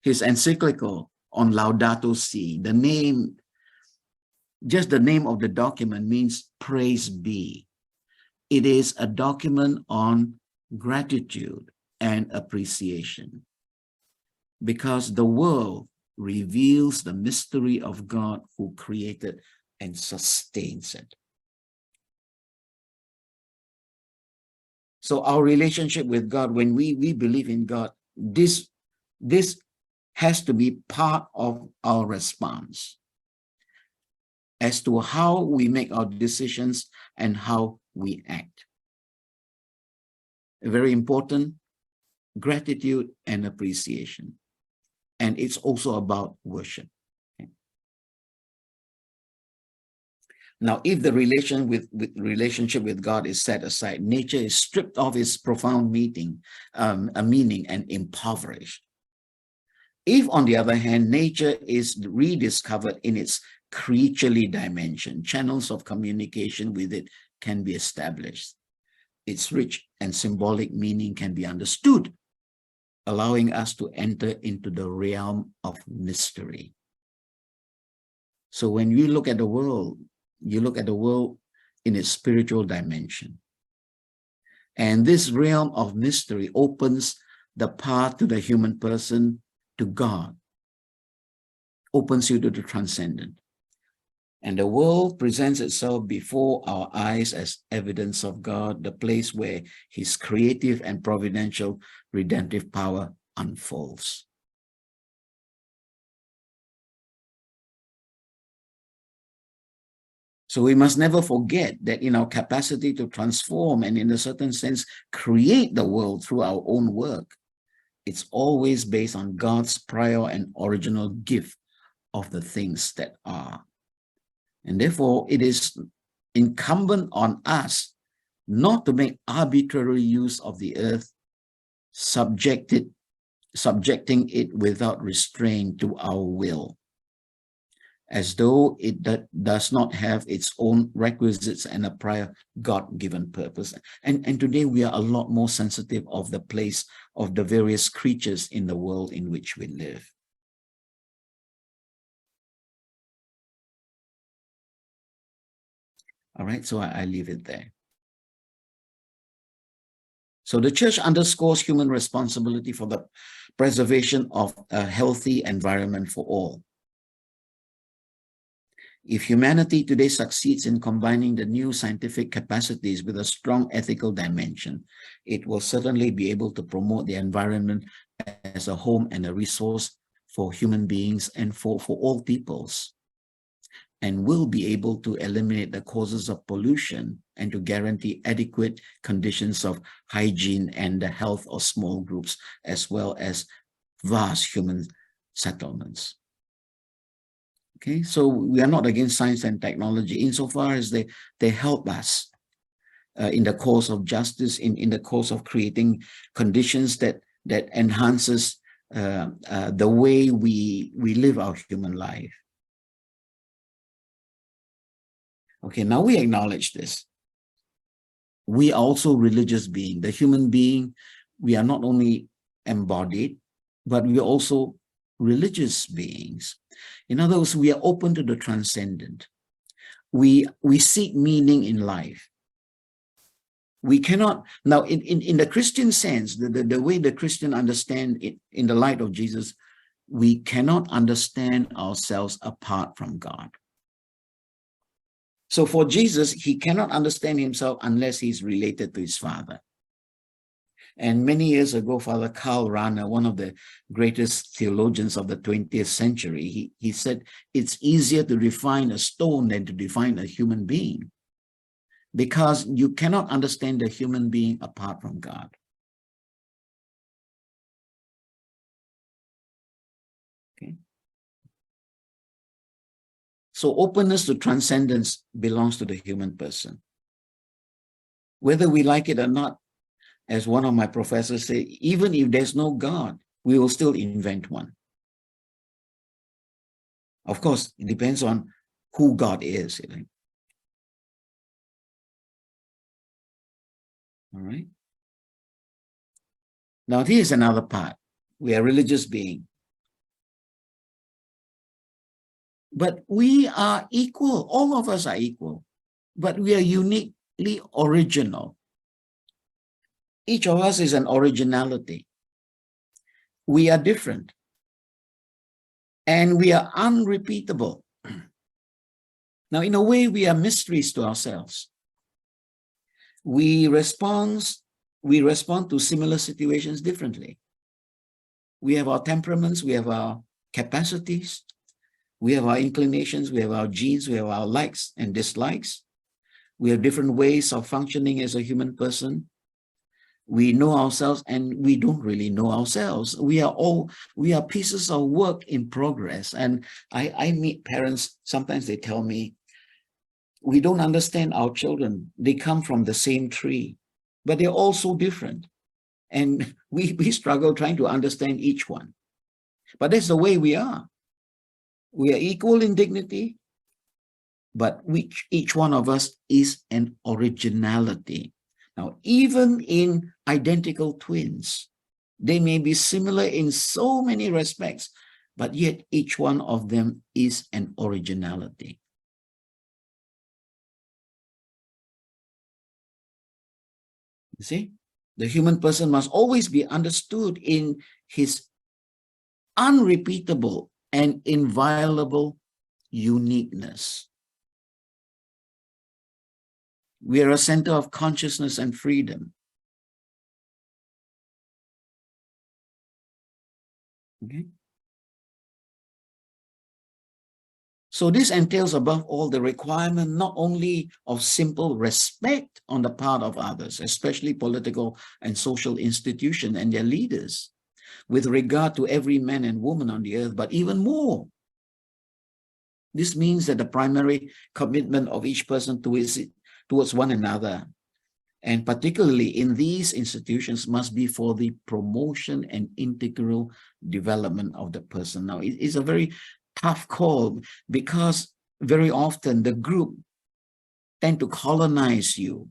Speaker 2: his encyclical on Laudato Si, just the name of the document means praise be. It is a document on gratitude and appreciation, because the world reveals the mystery of God who created and sustains it. So our relationship with God, when we believe in God, this has to be part of our response as to how we make our decisions and how we act. Very important, gratitude and appreciation. And it's also about worship. Okay. Now, if the relationship with God is set aside, nature is stripped of its profound meaning and impoverished. If, on the other hand, nature is rediscovered in its creaturely dimension, channels of communication with it can be established. Its rich and symbolic meaning can be understood, allowing us to enter into the realm of mystery. So when you look at the world, you look at the world in its spiritual dimension. And this realm of mystery opens the path to the human person, to God, opens you to the transcendent. And the world presents itself before our eyes as evidence of God, the place where his creative and providential redemptive power unfolds. So we must never forget that in our capacity to transform and, in a certain sense, create the world through our own work, it's always based on God's prior and original gift of the things that are. And therefore, it is incumbent on us not to make arbitrary use of the earth, subjecting it without restraint to our will, as though it does not have its own requisites and a prior God-given purpose. And today we are a lot more sensitive of the place of the various creatures in the world in which we live. All right, so I leave it there. So the church underscores human responsibility for the preservation of a healthy environment for all. If humanity today succeeds in combining the new scientific capacities with a strong ethical dimension, it will certainly be able to promote the environment as a home and a resource for human beings and for all peoples, and will be able to eliminate the causes of pollution and to guarantee adequate conditions of hygiene and the health of small groups, as well as vast human settlements. Okay, so we are not against science and technology insofar as they help us in the cause of justice, in the cause of creating conditions that enhances the way we live our human life. Okay, now we acknowledge this. We are also religious beings. The human being, we are not only embodied, but we are also religious beings. In other words, we are open to the transcendent. We seek meaning in life. We cannot, now in the Christian sense, the way the Christian understand it in the light of Jesus, we cannot understand ourselves apart from God. So for Jesus, he cannot understand himself unless he's related to his Father. And many years ago, Father Karl Rahner, one of the greatest theologians of the 20th century, he said, it's easier to define a stone than to define a human being, because you cannot understand the human being apart from God. Okay. So openness to transcendence belongs to the human person. Whether we like it or not, as one of my professors said, even if there's no God, we will still invent one. Of course, it depends on who God is. You know? All right. Now, here's another part. We are religious beings. But we are equal. All of us are equal. But we are uniquely original. Each of us is an originality. We are different. And we are unrepeatable. Now, in a way, we are mysteries to ourselves. We respond to similar situations differently. We have our temperaments, we have our capacities, we have our inclinations, we have our genes, we have our likes and dislikes. We have different ways of functioning as a human person. We know ourselves and we don't really know ourselves. We are pieces of work in progress. And I meet parents, sometimes they tell me, we don't understand our children. They come from the same tree, but they're all so different. And we struggle trying to understand each one. But that's the way we are. We are equal in dignity, but each one of us is an originality. Now, even in identical twins, they may be similar in so many respects, but yet each one of them is an originality. You see, the human person must always be understood in his unrepeatable and inviolable uniqueness. We are a center of consciousness and freedom. Okay. So this entails above all the requirement not only of simple respect on the part of others, especially political and social institutions and their leaders, with regard to every man and woman on the earth, but even more. This means that the primary commitment of each person towards one another, and particularly in these institutions, must be for the promotion and integral development of the person. Now, it is a very tough call because very often the group tend to colonize you.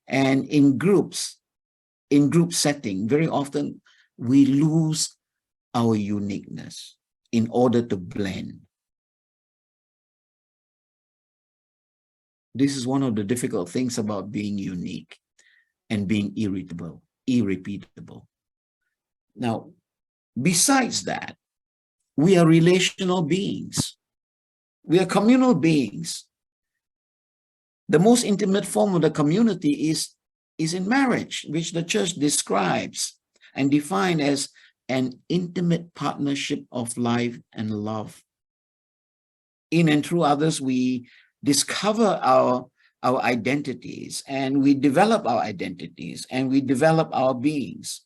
Speaker 2: And in group setting, very often we lose our uniqueness in order to blend. This is one of the difficult things about being unique and being irrepeatable. Now, besides that, we are relational beings. We are communal beings. The most intimate form of the community is in marriage, which the church describes and defines as an intimate partnership of life and love. In and through others, we discover our identities, and we develop our identities, and we develop our beings.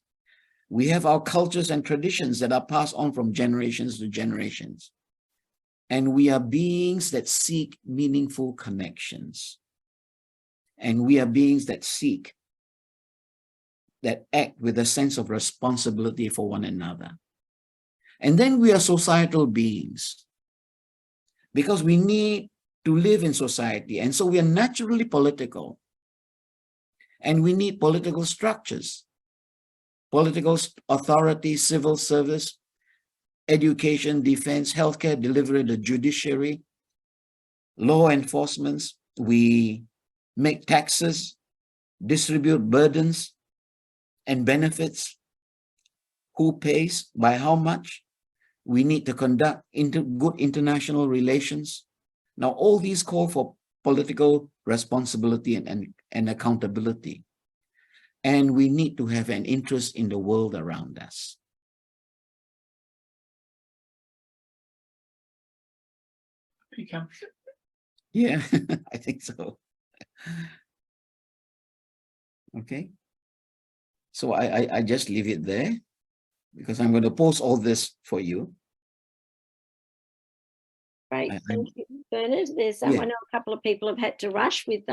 Speaker 2: We have our cultures and traditions that are passed on from generations to generations. And we are beings that seek meaningful connections. And we are beings that act with a sense of responsibility for one another. And then we are societal beings, because we need to live in society. And so we are naturally political. And we need political structures, political authority, civil service, education, defense, healthcare delivery, the judiciary, law enforcement. We make taxes, distribute burdens and benefits. Who pays, by how much? We need to conduct good international relations. Now, all these call for political responsibility and accountability. And we need to have an interest in the world around us. Yeah, I think so. Okay. So I just leave it there, because I'm going to post all this for you.
Speaker 1: Great, thank you, Bernard. There's I know a couple of people have had to rush with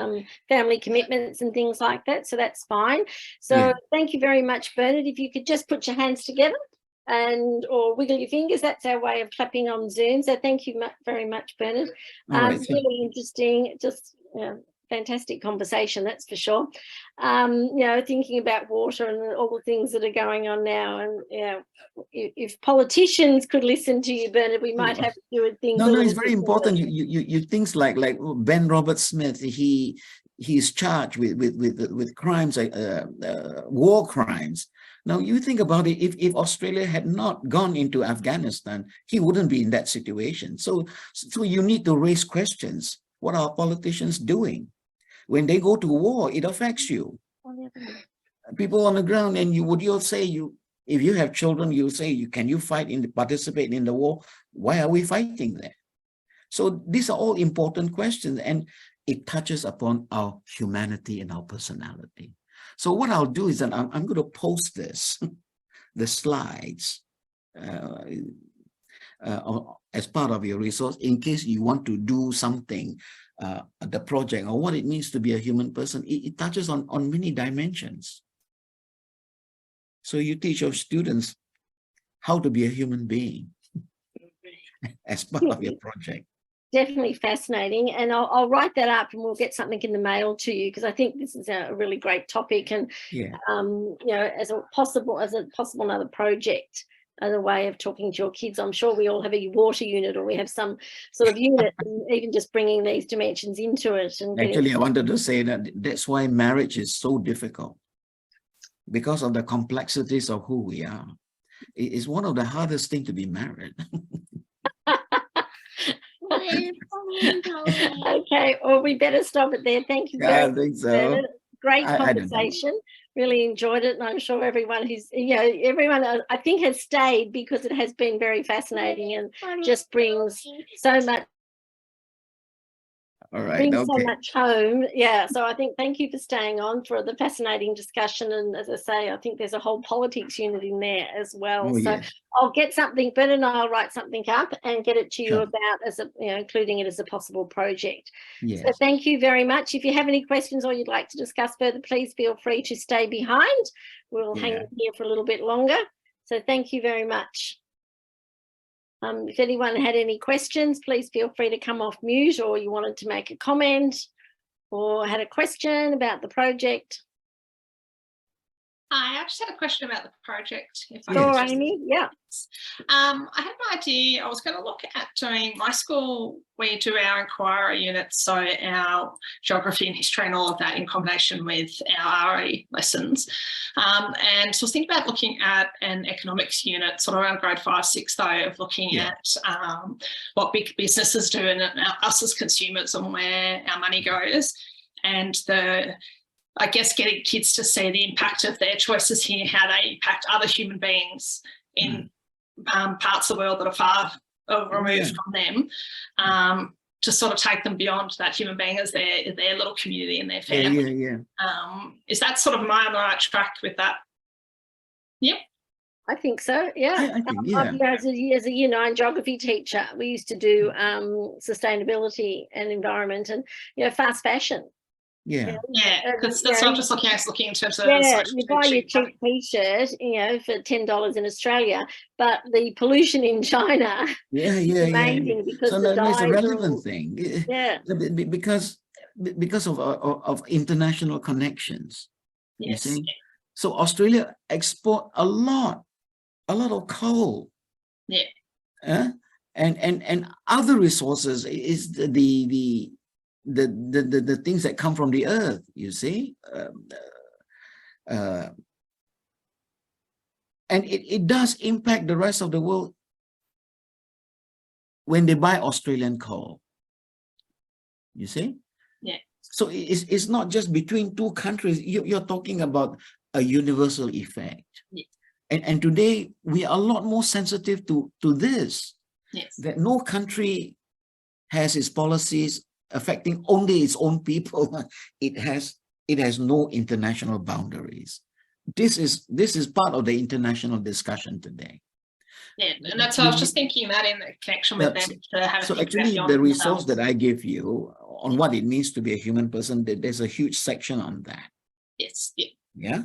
Speaker 1: family commitments and things like that, so that's fine. So thank you very much, Bernard. If you could just put your hands together or wiggle your fingers, that's our way of clapping on Zoom. So thank you very much, Bernard. Really interesting, just fantastic conversation, that's for sure. Thinking about water and all the things that are going on now, and if politicians could listen to you, Bernard, we might have to do things.
Speaker 2: No, it's very important. You things like Ben Robert Smith. He's charged with crimes, war crimes. Now you think about it. If Australia had not gone into Afghanistan, he wouldn't be in that situation. So you need to raise questions. What are politicians doing? When they go to war, it affects you. People on the ground, and you'll say, if you have children, you'll say, can you participate in the war? Why are we fighting there? So these are all important questions, and it touches upon our humanity and our personality. So what I'll do is that I'm going to post the slides as part of your resource, in case you want to do something, the project, or what it means to be a human person. It touches on many dimensions. So you teach your students how to be a human being as part of your project.
Speaker 1: Definitely fascinating, and I'll write that up, and we'll get something in the mail to you, because I think this is a really great topic, and as a possible another project, as a way of talking to your kids. I'm sure we all have a water unit, or we have some sort of unit, and even just bringing these dimensions into it. And
Speaker 2: actually, I wanted to say that's why marriage is so difficult, because of the complexities of who we are. It's one of the hardest things to be married.
Speaker 1: Okay, well, we better stop it there. Thank you very much. I think so. Great conversation. Really enjoyed it, and I'm sure everyone who's everyone I think has stayed, because it has been very fascinating and just brings so much.
Speaker 2: All right.
Speaker 1: Brings so much home. So I think thank you for staying on for the fascinating discussion. And as I say, I think there's a whole politics unit in there as well. I'll get something, Ben and I'll write something up and get it to you about, as a, including it as a possible project. So thank you very much. If you have any questions or you'd like to discuss further, please feel free to stay behind. We'll hang in here for a little bit longer. So thank you very much. If anyone had any questions, please feel free to come off mute, or you wanted to make a comment or had a question about the project.
Speaker 3: I just had a question about the project. If I
Speaker 1: Sure,
Speaker 3: could.
Speaker 1: Amy. Yeah.
Speaker 3: I had an idea. I was going to look at doing my school. We do our inquiry units, so our geography and history and all of that in combination with our LRE lessons. And so I was thinking about looking at an economics unit, sort of around grade 5, 6, though, of looking at what big businesses do and us as consumers and where our money goes, and I guess getting kids to see the impact of their choices here, how they impact other human beings in parts of the world that are far removed from them, to sort of take them beyond that human being as their little community and their family. Is that sort of am I on the right track with that? Yep.
Speaker 1: I think so. Yeah.
Speaker 2: I think,
Speaker 1: as a Year 9 geography teacher, we used to do sustainability and environment and fast fashion.
Speaker 3: Yeah, because that's not just looking in terms of
Speaker 1: you buy your cheap t-shirt, for $10 in Australia, but the pollution in China is amazing because
Speaker 2: so it's a relevant thing. Because of international connections.
Speaker 3: Yes.
Speaker 2: You see? So Australia export a lot of coal. Yeah. And other resources is the things that come from the earth, you see. And it does impact the rest of the world when they buy Australian coal, you see. So it's not just between two countries. You're talking about a universal effect. And today we are a lot more sensitive to this. That no country has its policies affecting only its own people. It has no international boundaries. This is part of the international discussion today.
Speaker 3: And that's I was just thinking that in the connection with them to have.
Speaker 2: So actually, the resource that I give you on what it means to be a human person, there's a huge section on that. Yeah.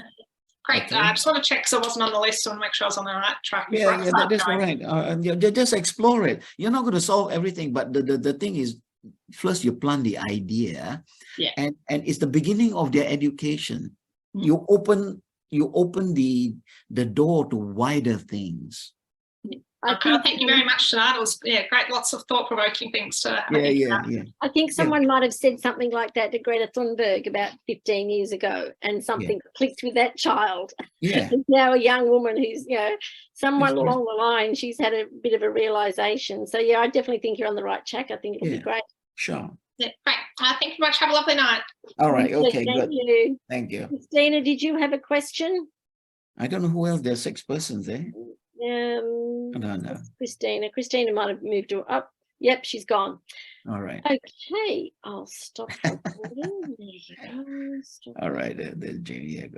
Speaker 3: Great. Okay. I just want to check so I wasn't on the list. I want to make sure I was on the right track.
Speaker 2: That's all right. Just explore it. You're not going to solve everything, but the thing is, first you plant the idea, and it's the beginning of their education. You open the door to wider things.
Speaker 3: Okay, thank you very much for that. It was great, lots of thought-provoking things to have
Speaker 1: I think someone might have said something like that to Greta Thunberg about 15 years ago, and something clicked with that child. She's now a young woman who's, somewhere along the line, she's had a bit of a realization. So I definitely think you're on the right track. I think it'll be great.
Speaker 2: Sure.
Speaker 3: Yeah, great. Thank you very much. Have a lovely night.
Speaker 2: All right. Okay,
Speaker 1: thank
Speaker 2: good.
Speaker 1: You.
Speaker 2: Thank you.
Speaker 1: Christina, did you have a question?
Speaker 2: I don't know who else. There's 6 persons there. I don't know.
Speaker 1: Christina might have moved up. Yep, she's gone.
Speaker 2: All right.
Speaker 1: Okay, I'll stop recording. There you go.
Speaker 2: All right, there's Jamie.